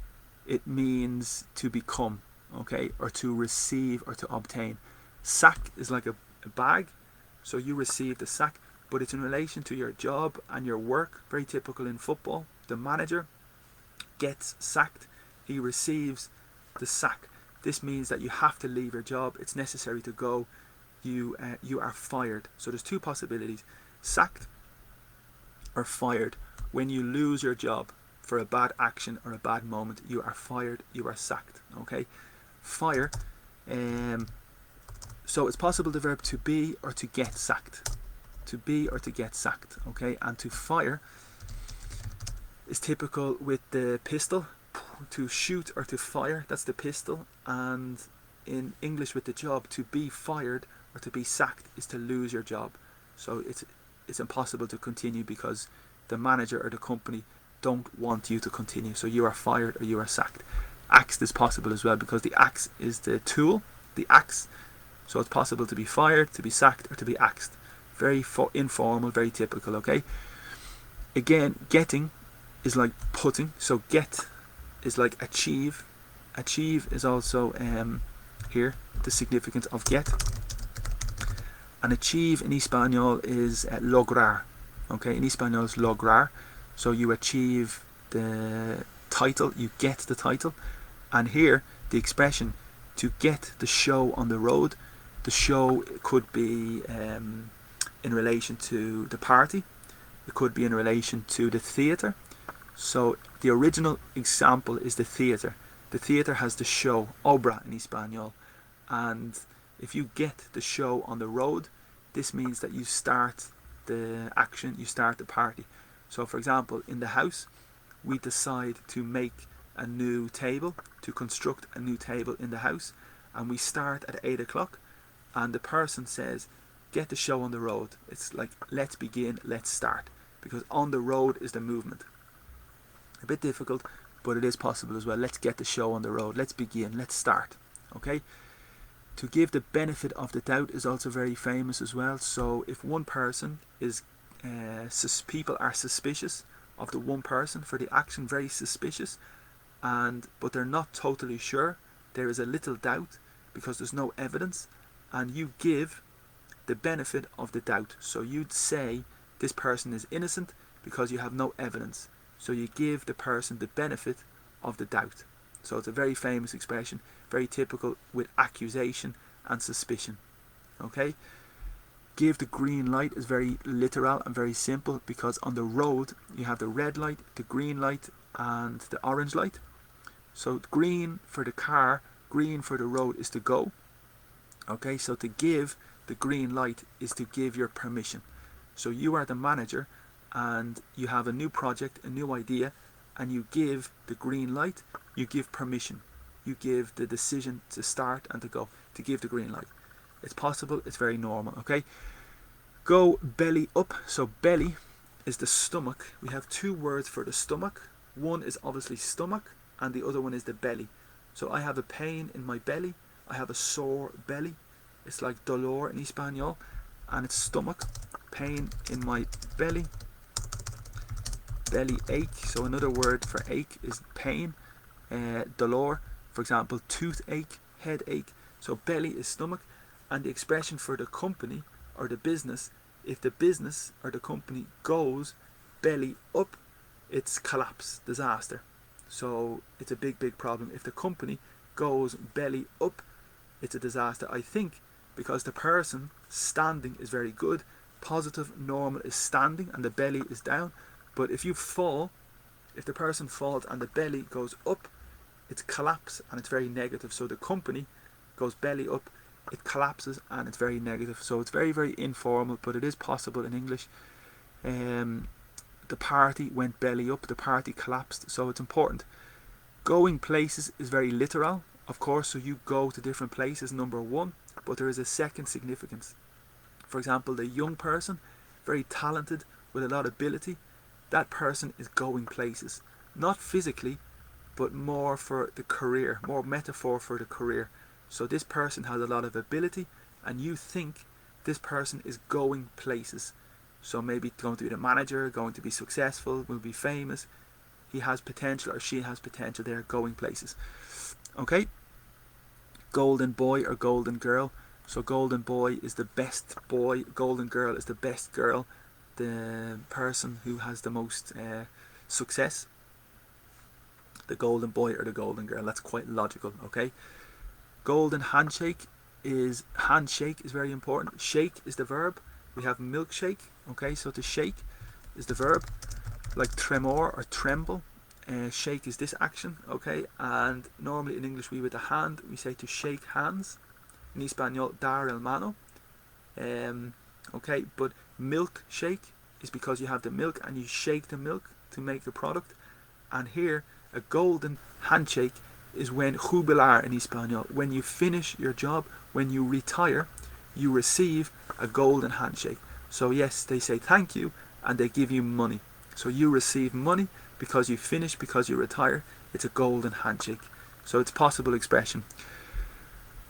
it means to become, okay, or to receive or to obtain. Sack is like a bag, so you receive the sack, but it's in relation to your job and your work. Very typical in football. The manager gets sacked, he receives the sack. This means that you have to leave your job. It's necessary to go. You are fired. So there's two possibilities: sacked or fired. When you lose your job for a bad action or a bad moment, you are fired. You are sacked. Okay, fire. So it's possible the verb to be or to get sacked. To be or to get sacked. Okay, and to fire is typical with the pistol. To shoot or to fire, that's the pistol. And in English with the job, to be fired or to be sacked is to lose your job. So it's impossible to continue because the manager or the company don't want you to continue. So you are fired or you are sacked. Axed is possible as well because the axe is the tool, the axe. So it's possible to be fired, to be sacked, or to be axed. Very informal, very typical, okay? Again, getting is like putting. So get is like achieve. Achieve is also here the significance of get. And achieve in Espanol is lograr. Okay, in Espanol is lograr. So you achieve the title, you get the title. And here the expression to get the show on the road. The show could be in relation to the party. It could be in relation to the theatre. So the original example is the theatre. The theatre has the show, obra in Espanol. And if you get the show on the road, this means that you start the action, you start the party. So for example, in the house, we decide to make a new table, to construct a new table in the house. And we start at 8 o'clock. And the person says, get the show on the road. It's like, let's begin, let's start. Because on the road is the movement. A bit difficult, but it is possible as well. Let's get the show on the road. Let's begin. Let's start. Okay? To give the benefit of the doubt is also very famous as well. So if one person is, people are suspicious of the one person for the action, very suspicious, but they're not totally sure. There is a little doubt because there's no evidence, and you give the benefit of the doubt. So you'd say this person is innocent because you have no evidence. So you give the person the benefit of the doubt. So it's a very famous expression, very typical with accusation and suspicion. Okay? Give the green light is very literal and very simple because on the road you have the red light, the green light and the orange light. So green for the car, green for the road is to go. Okay, so to give the green light is to give your permission. So you are the manager and you have a new project, a new idea, and you give the green light, you give permission. You give the decision to start and to go, to give the green light. It's possible, it's very normal, okay? Go belly up. So belly is the stomach. We have two words for the stomach. One is obviously stomach and the other one is the belly. So I have a pain in my belly. I have a sore belly. It's like dolor in Espanol, and it's stomach. Pain in my belly. Belly ache. So another word for ache is pain. Dolor, for example, toothache, headache. So belly is stomach, and the expression for the company or the business, if the business or the company goes belly up, it's collapse, disaster. So it's a big problem. If the company goes belly up, it's a disaster. I think because the person standing is very good. Positive, normal is standing and the belly is down. But if you fall, if the person falls and the belly goes up, it's collapse and it's very negative. So the company goes belly up, it collapses and it's very negative. So it's very informal, but it is possible in English. The party went belly up, the party collapsed. So it's important. Going places is very literal, of course. So you go to different places, number one, but there is a second significance. For example, the young person, very talented with a lot of ability, that person is going places. Not physically, but more for the career, more metaphor for the career. So this person has a lot of ability, and you think this person is going places. So maybe going to be the manager, going to be successful, will be famous. He has potential, or she has potential. They're going places. Okay? Golden boy or golden girl. So golden boy is the best boy, golden girl is the best girl, the person who has the most success. The golden boy or the golden girl. That's quite logical, okay? Golden handshake is very important. Shake is the verb. We have milkshake, okay? So to shake is the verb, like tremor or tremble. Shake is this action, okay? And normally in English we with the hand we say to shake hands. In Espanol, dar el mano. Okay, but milkshake is because you have the milk and you shake the milk to make the product. And here, a golden handshake is when jubilar in Espanol. When you finish your job, when you retire, you receive a golden handshake. So yes, they say thank you and they give you money. So you receive money because you finish, because you retire. It's a golden handshake. So it's a possible expression.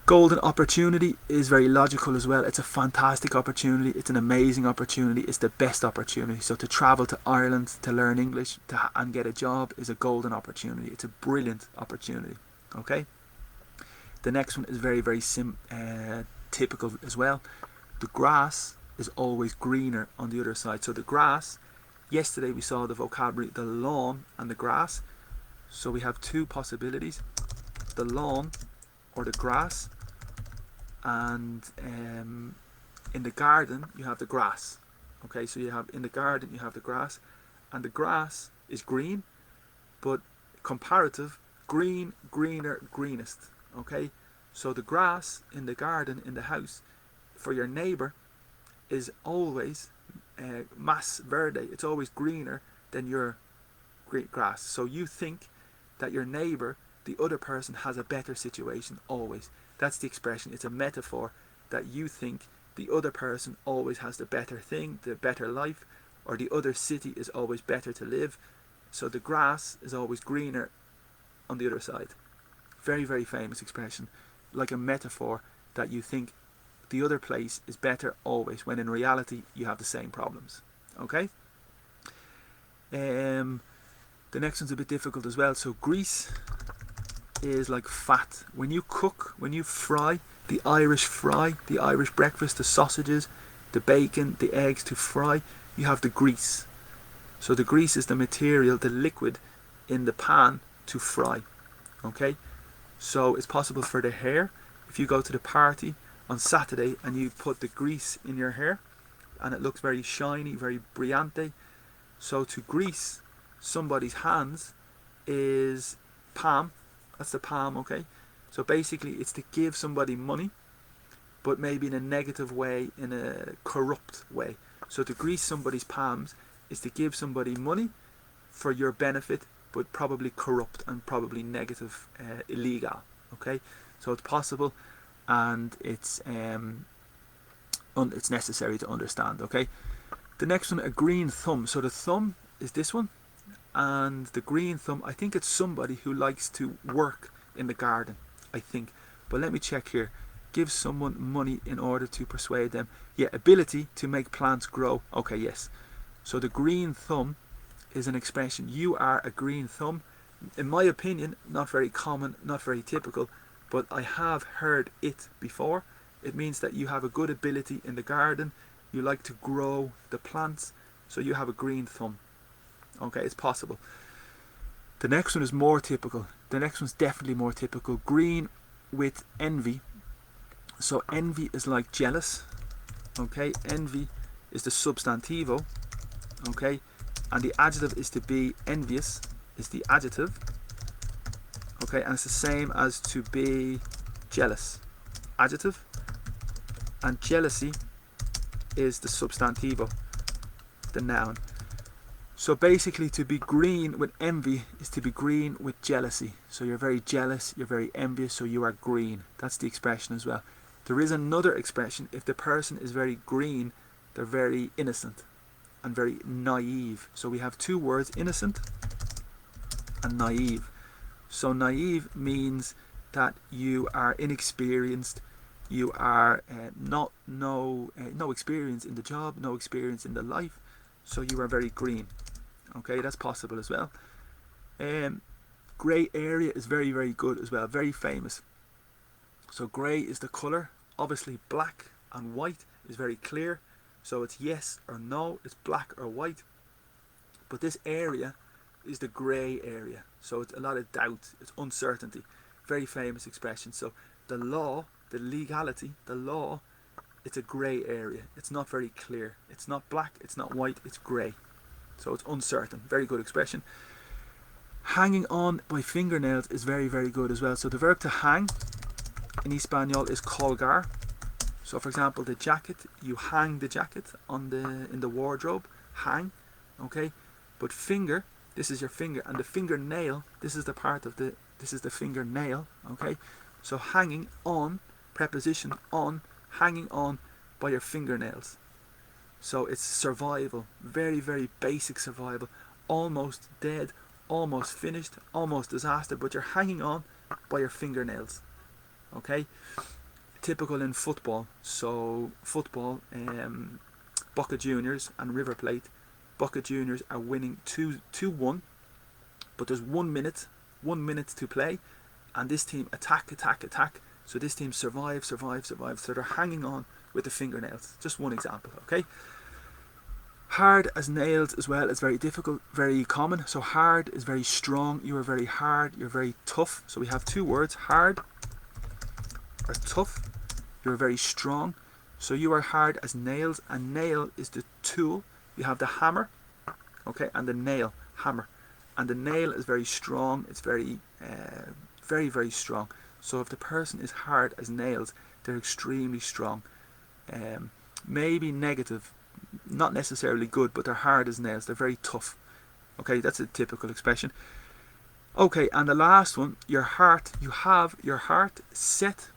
Golden opportunity is very logical as well. It's a fantastic opportunity. It's an amazing opportunity. It's the best opportunity. So to travel to Ireland to learn English and get a job is a golden opportunity. It's a brilliant opportunity. Okay. The next one is very, very typical as well. The grass is always greener on the other side. So the grass, yesterday we saw the vocabulary, the lawn and the grass. So we have two possibilities. The lawn or the grass, and in the garden you have the grass. Okay, so you have in the garden you have the grass, and the grass is green, but comparative, green, greener, greenest. Okay, so the grass in the garden, in the house, for your neighbour is always más verde. It's always greener than your grass. So you think that your neighbour, the other person, has a better situation always. That's the expression. It's a metaphor that you think the other person always has the better thing, the better life, or the other city is always better to live. So the grass is always greener on the other side. Very, very famous expression. Like a metaphor that you think the other place is better always, when in reality you have the same problems. Okay? The next one's a bit difficult as well. So grease is like fat. When you cook, when you fry, the Irish breakfast, the sausages, the bacon, the eggs to fry, you have the grease. So the grease is the material, the liquid in the pan to fry. Okay? So it's possible for the hair. If you go to the party on Saturday and you put the grease in your hair and it looks very shiny, very brillante. So to grease somebody's hands is palm. That's the palm, okay? So basically it's to give somebody money, but maybe in a negative way, in a corrupt way. So to grease somebody's palms is to give somebody money for your benefit, but probably corrupt and probably negative, illegal, okay? So it's possible, and it's necessary to understand, okay? The next one, a green thumb. So the thumb is this one, and the green thumb, I think it's somebody who likes to work in the garden, I think. But let me check here. Give someone money in order to persuade them. Yeah, ability to make plants grow. Okay, yes. So the green thumb is an expression. You are a green thumb. In my opinion, not very common, not very typical, but I have heard it before. It means that you have a good ability in the garden. You like to grow the plants, so you have a green thumb. Okay, it's possible. The next one is more typical. The next one's definitely more typical. Green with envy. So envy is like jealous. Okay, envy is the substantivo. Okay, and the adjective is to be envious, is the adjective. Okay, and it's the same as to be jealous. Adjective. And jealousy is the substantivo, the noun. So basically to be green with envy is to be green with jealousy. So you're very jealous, you're very envious, so you are green. That's the expression as well. There is another expression. If the person is very green, they're very innocent. and very naive. So we have two words, innocent and naive. So naive means that you are inexperienced, you are no experience in the job, no experience in the life, so you are very green. Okay, that's possible as well. Grey area is very, very good as well, very famous. So grey is the colour. Obviously black and white is very clear, so it's yes or no, it's black or white. But this area is the grey area, so it's a lot of doubt, it's uncertainty. Very famous expression. So the law, the legality, the law, it's a grey area. It's not very clear. It's not black, it's not white, it's grey. So it's uncertain. Very good expression. Hanging on by fingernails is very, very good as well. So the verb to hang in Espanol is colgar. So for example, the jacket, you hang the jacket on in the wardrobe, hang, okay? But finger, this is your finger, and the fingernail, this is the fingernail, okay? So hanging on, preposition on, hanging on by your fingernails. So it's survival, very, very basic survival, almost dead, almost finished, almost disaster, but you're hanging on by your fingernails, okay? Typical in football. So football, Boca Juniors and River Plate. Boca Juniors are winning 2-1, but there's 1 minute to play, and this team attack. So this team survive. So they're hanging on with the fingernails. Just one example, okay? Hard as nails as well is very difficult, very common. So hard is very strong. You are very hard. You're very tough. So we have two words, hard or tough. You're very strong. So you are hard as nails, and nail is the tool. You have the hammer, okay, and the nail, hammer. And the nail is very strong. It's very, very strong. So if the person is hard as nails, they're extremely strong. Maybe negative, not necessarily good, but they're hard as nails. They're very tough. Okay, that's a typical expression. Okay, and the last one, your heart. You have your heart set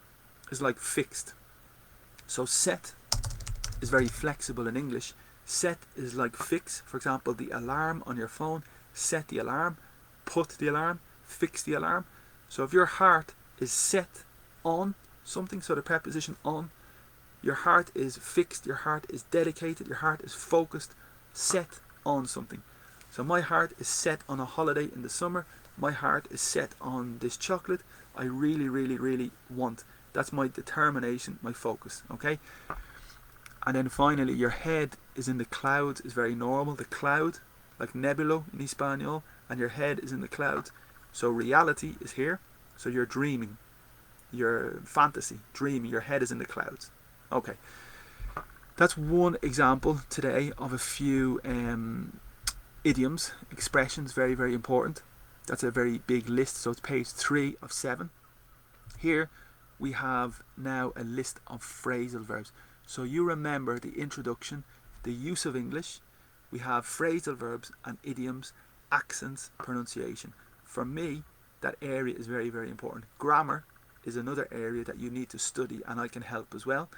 is like fixed. So set is very flexible in English. Set is like fix. For example, the alarm on your phone, set the alarm, put the alarm, fix the alarm. So if your heart is set on something, so the preposition on, your heart is fixed, your heart is dedicated, your heart is focused, set on something. So my heart is set on a holiday in the summer. My heart is set on this chocolate I really, really, really want. That's my determination, my focus, okay? And then finally, your head is in the clouds is very normal. The cloud, like nebulo in Espanol, and your head is in the clouds. So reality is here. So you're dreaming, your fantasy, dreaming, your head is in the clouds. Okay, that's one example today of a few idioms, expressions, very, very important. That's a very big list, so it's page 3 of 7. Here we have now a list of phrasal verbs. So you remember the introduction, the use of English. We have phrasal verbs and idioms, accents, pronunciation. For me, that area is very, very important. Grammar is another area that you need to study, and I can help as well.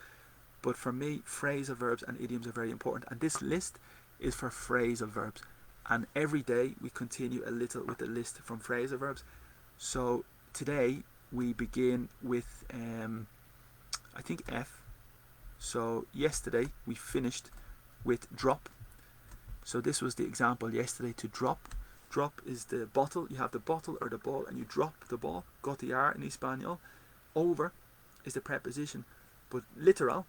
But for me, phrasal verbs and idioms are very important. And this list is for phrasal verbs. And every day we continue a little with the list from phrasal verbs. So today we begin with, I think, F. So yesterday we finished with drop. So this was the example yesterday, to drop. Drop is the bottle. You have the bottle or the ball and you drop the ball. Gotear in Espanol. Over is the preposition, but literal.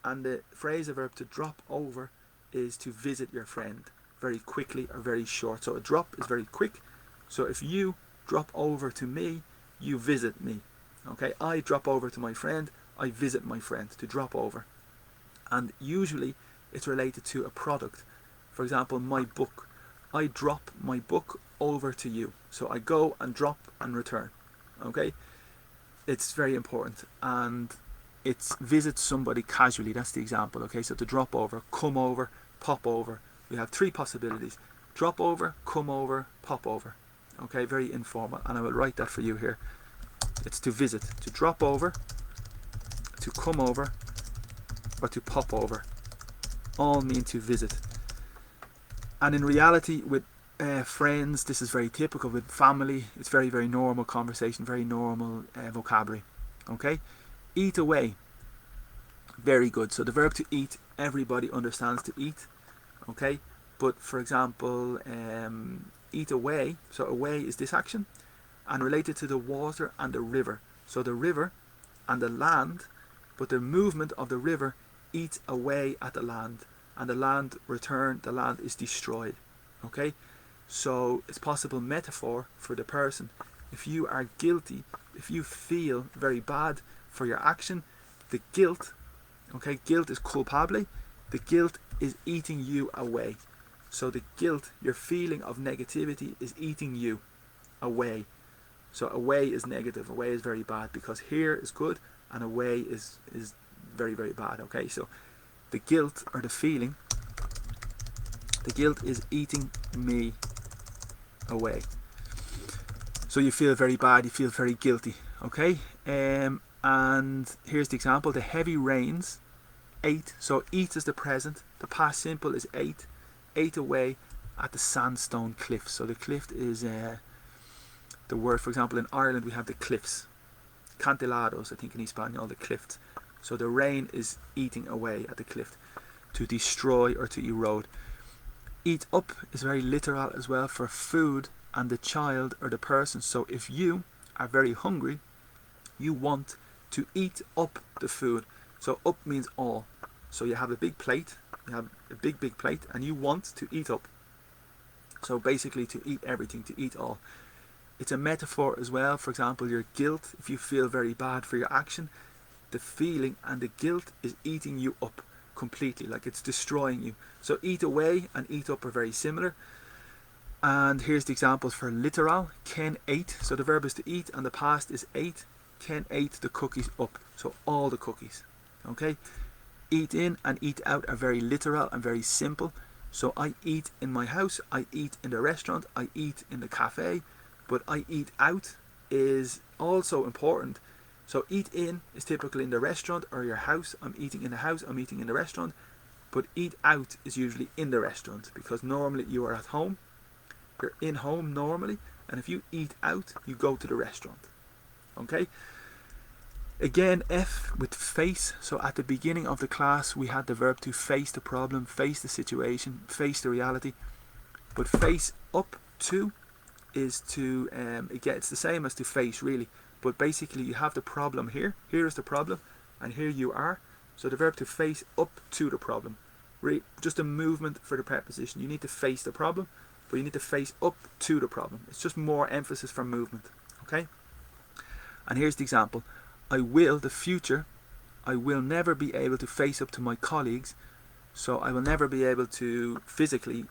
And the phrasal verb to drop over is to visit your friend very quickly or very short. So a drop is very quick. So if you drop over to me, you visit me. Okay, I drop over to my friend, I visit my friend. To drop over. And usually it's related to a product. For example, my book. I drop my book over to you. So I go and drop and return. Okay, it's very important. And it's visit somebody casually. That's the example. Okay, so to drop over, come over, pop over. We have 3 possibilities: drop over, come over, pop over. Okay, very informal, and I will write that for you here. It's to visit, to drop over, to come over, or to pop over. All mean to visit. And in reality, with friends, this is very typical. With family, it's very, very normal conversation, very normal vocabulary. Okay? Eat away. Very good. So the verb to eat, everybody understands to eat. Okay? But for example, eat away. So away is this action. And related to the water and the river. So the river and the land, but the movement of the river eats away at the land. And the land the land is destroyed. Okay? So it's possible metaphor for the person. If you are guilty, if you feel very bad for your action, the guilt, okay, guilt is culpable, the guilt is eating you away. So the guilt, your feeling of negativity is eating you away. So away is negative, away is very bad, because here is good and away is very, very bad. Okay, so the guilt or the feeling, the guilt is eating me away. So you feel very bad, you feel very guilty. Okay, and here's the example. The heavy rains ate. So eat is the present, the past simple is ate away at the sandstone cliff. So the cliff is the word, for example, in Ireland we have the cliffs, cantilados, I think in Espanol, the cliffs. So the rain is eating away at the cliff, to destroy or to erode. Eat up is very literal as well for food and the child or the person. So if you are very hungry, you want to eat up the food. So up means all. So you have a big plate, you have a big plate, and you want to eat up. So basically to eat everything, to eat all. It's a metaphor as well. For example, your guilt, if you feel very bad for your action, the feeling and the guilt is eating you up completely, like it's destroying you. So eat away and eat up are very similar. And here's the examples for literal. Ken ate, so the verb is to eat and the past is ate. Ken ate the cookies up, so all the cookies. Okay, eat in and eat out are very literal and very simple. So I eat in my house, I eat in the restaurant, I eat in the cafe, but I eat out is also important. So eat in is typically in the restaurant or your house. I'm eating in the house, I'm eating in the restaurant. But eat out is usually in the restaurant, because normally you are at home, you're in home normally, and if you eat out, you go to the restaurant. Okay? Again, F with face. So at the beginning of the class we had the verb to face the problem, face the situation, face the reality. But face up to is to, again, it's the same as to face really. But basically you have the problem here. Here is the problem, and here you are. So the verb to face up to the problem. Just a movement for the preposition. You need to face the problem, but you need to face up to the problem. It's just more emphasis for movement. Okay? And here's the example. I will, the future, I will never be able to face up to my colleagues. So I will never be able to physically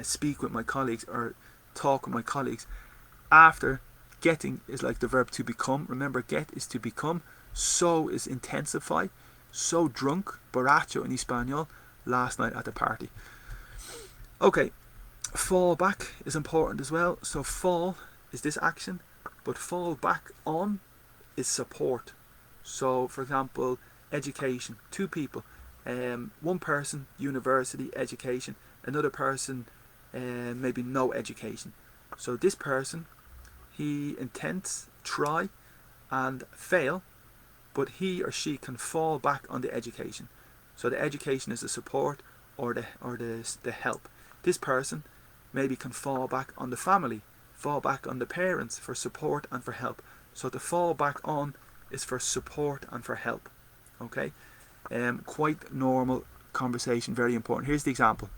speak with my colleagues or talk with my colleagues after. Getting is like the verb to become. Remember, get is to become. So is intensify. So drunk, borracho in Espanol, last night at the party. Okay, fall back is important as well. So fall is this action, but fall back on is support. So for example, education, two people, one person university education, another person maybe no education. So this person, he intends, try and fail, but he or she can fall back on the education. So the education is the support or the help. This person maybe can fall back on the family, fall back on the parents for support and for help. So to fall back on is for support and for help. Okay, quite normal conversation, very important. Here's the example.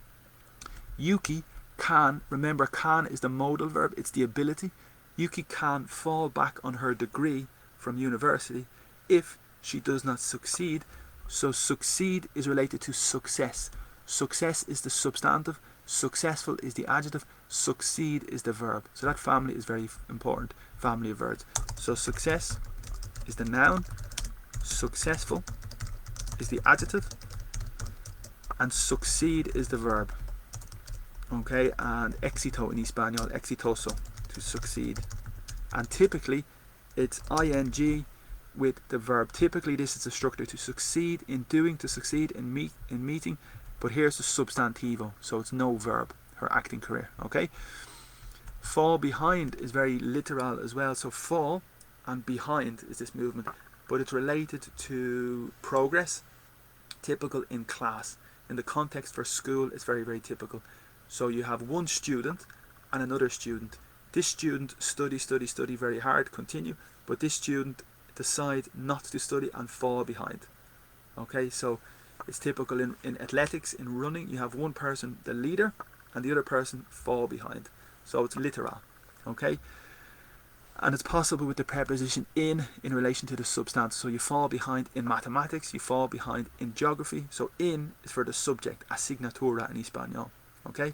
Yuki can, remember can is the modal verb, it's the ability. Yuki can fall back on her degree from university if she does not succeed. So succeed is related to success. Success is the substantive, successful is the adjective, succeed is the verb. So that family is very important, family of verbs. So success is the noun, successful is the adjective, and succeed is the verb. Okay, and éxito in Espanol, exitoso, to succeed. And typically it's ing with the verb. Typically this is the structure: to succeed in doing, to succeed in meeting, but here's the substantivo, so it's no verb, her acting career, okay? Fall behind is very literal as well, so fall and behind is this movement, but it's related to progress, typical in class. In the context for school, it's very, very typical. So you have one student and another student. This student study very hard, continue, but this student decide not to study and fall behind. Okay, so it's typical in athletics, in running, you have one person, the leader, and the other person fall behind. So it's literal, okay? And it's possible with the preposition in relation to the substance. So you fall behind in mathematics, you fall behind in geography. So in is for the subject, asignatura in Espanol, okay?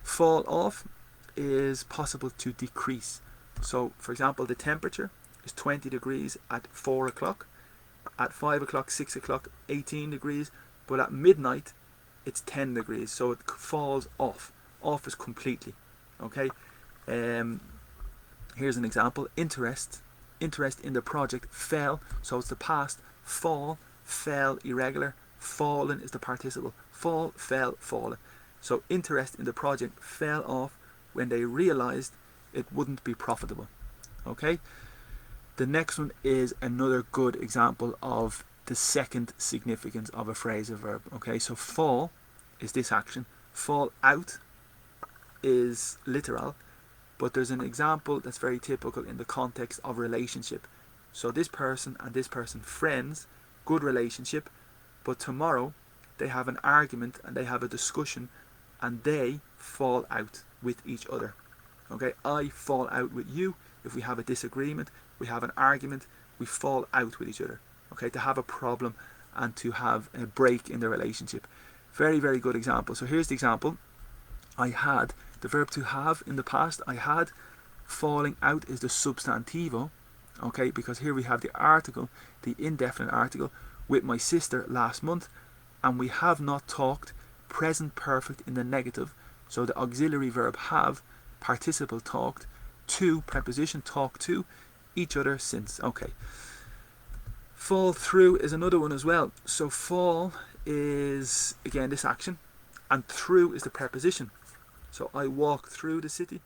Fall off is possible to decrease. So for example, the temperature is 20 degrees at 4 o'clock, at 5 o'clock, 6 o'clock, 18 degrees, but at midnight it's 10 degrees, so it falls off. Off is completely, okay? Here's an example. Interest in the project fell, so it's the past. Fall, fell, irregular. Fallen is the participle. Fall, fell, fallen. So interest in the project fell off when they realized it wouldn't be profitable, okay? The next one is another good example of the second significance of a phrasal verb, okay? So fall is this action. Fall out is literal, but there's an example that's very typical in the context of relationship. So this person and this person, friends, good relationship, but tomorrow they have an argument and they have a discussion and they fall out with each other. Okay, I fall out with you. If we have a disagreement, we have an argument, we fall out with each other. Okay, to have a problem and to have a break in the relationship. Very, very good example. So here's the example. I had, the verb to have in the past, I had. Falling out is the substantivo, okay, because here we have the article, the indefinite article, with my sister last month, and we have not talked, present perfect in the negative, so the auxiliary verb have, participle talked, to, preposition talk to, each other since, okay. Fall through is another one as well. So fall is, again, this action, and through is the preposition. So I walk through the city,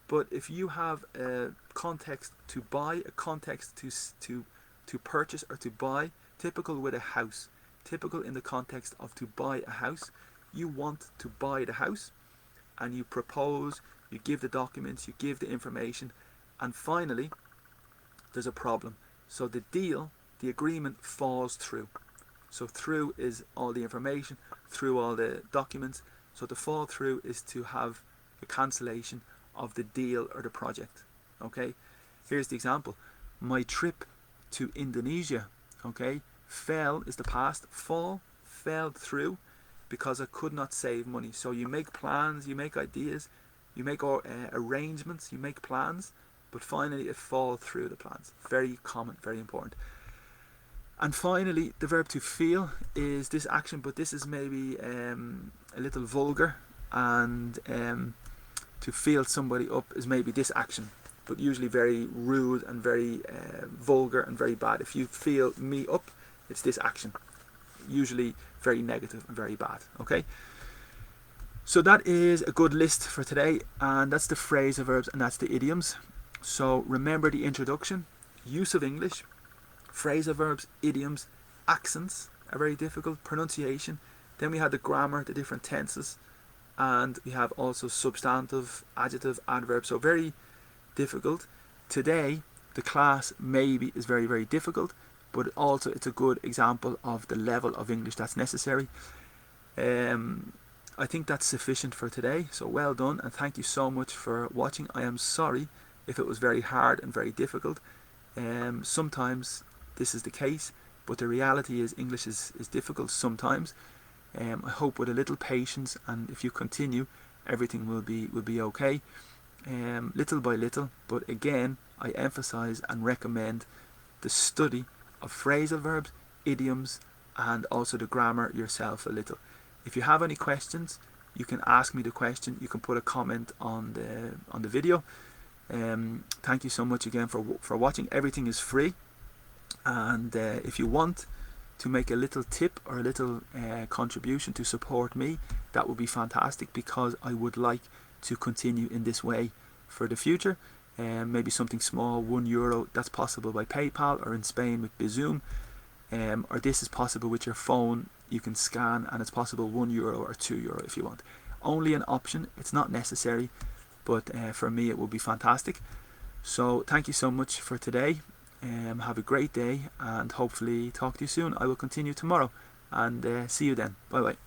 but if you have a context to buy, a context to purchase or to buy, typical with a house, typical in the context of to buy a house, you want to buy the house and you propose, you give the documents, you give the information, and finally there's a problem. So the deal, the agreement falls through. So through is all the information, through all the documents. So to fall through is to have the cancellation of the deal or the project. Okay, here's the example. My trip to Indonesia, okay, fell is the past, fall, fell through because I could not save money. So you make plans, you make ideas, you make arrangements, you make plans, but finally it falls through the plans. Very common, very important. And finally, the verb to feel is this action, but this is maybe a little vulgar, and to feel somebody up is maybe this action, but usually very rude and very vulgar and very bad. If you feel me up, it's this action, usually very negative and very bad, okay? So that is a good list for today, and that's the phrasal verbs and that's the idioms. So remember the introduction, use of English, phrasal verbs, idioms, accents are very difficult, pronunciation. Then we had the grammar, the different tenses, and we have also substantive, adjective, adverb. So very difficult. Today, the class maybe is very, very difficult, but also it's a good example of the level of English that's necessary. I think that's sufficient for today. So well done, and thank you so much for watching. I am sorry if it was very hard and very difficult. Sometimes this is the case, but the reality is English is difficult sometimes. I hope with a little patience, and if you continue, everything will be okay, little by little. But again, I emphasize and recommend the study of phrasal verbs, idioms, and also the grammar yourself a little. If you have any questions, you can ask me the question. You can put a comment on the video. Thank you so much again for watching. Everything is free, and if you want, to make a little tip or a little contribution to support me, that would be fantastic, because I would like to continue in this way for the future. Maybe something small, €1, that's possible by PayPal, or in Spain with Bizum, or this is possible with your phone. You can scan and it's possible €1 or €2 if you want. Only an option, it's not necessary, but for me it would be fantastic. So thank you so much for today. Have a great day, and hopefully talk to you soon. I will continue tomorrow, and see you then. Bye bye.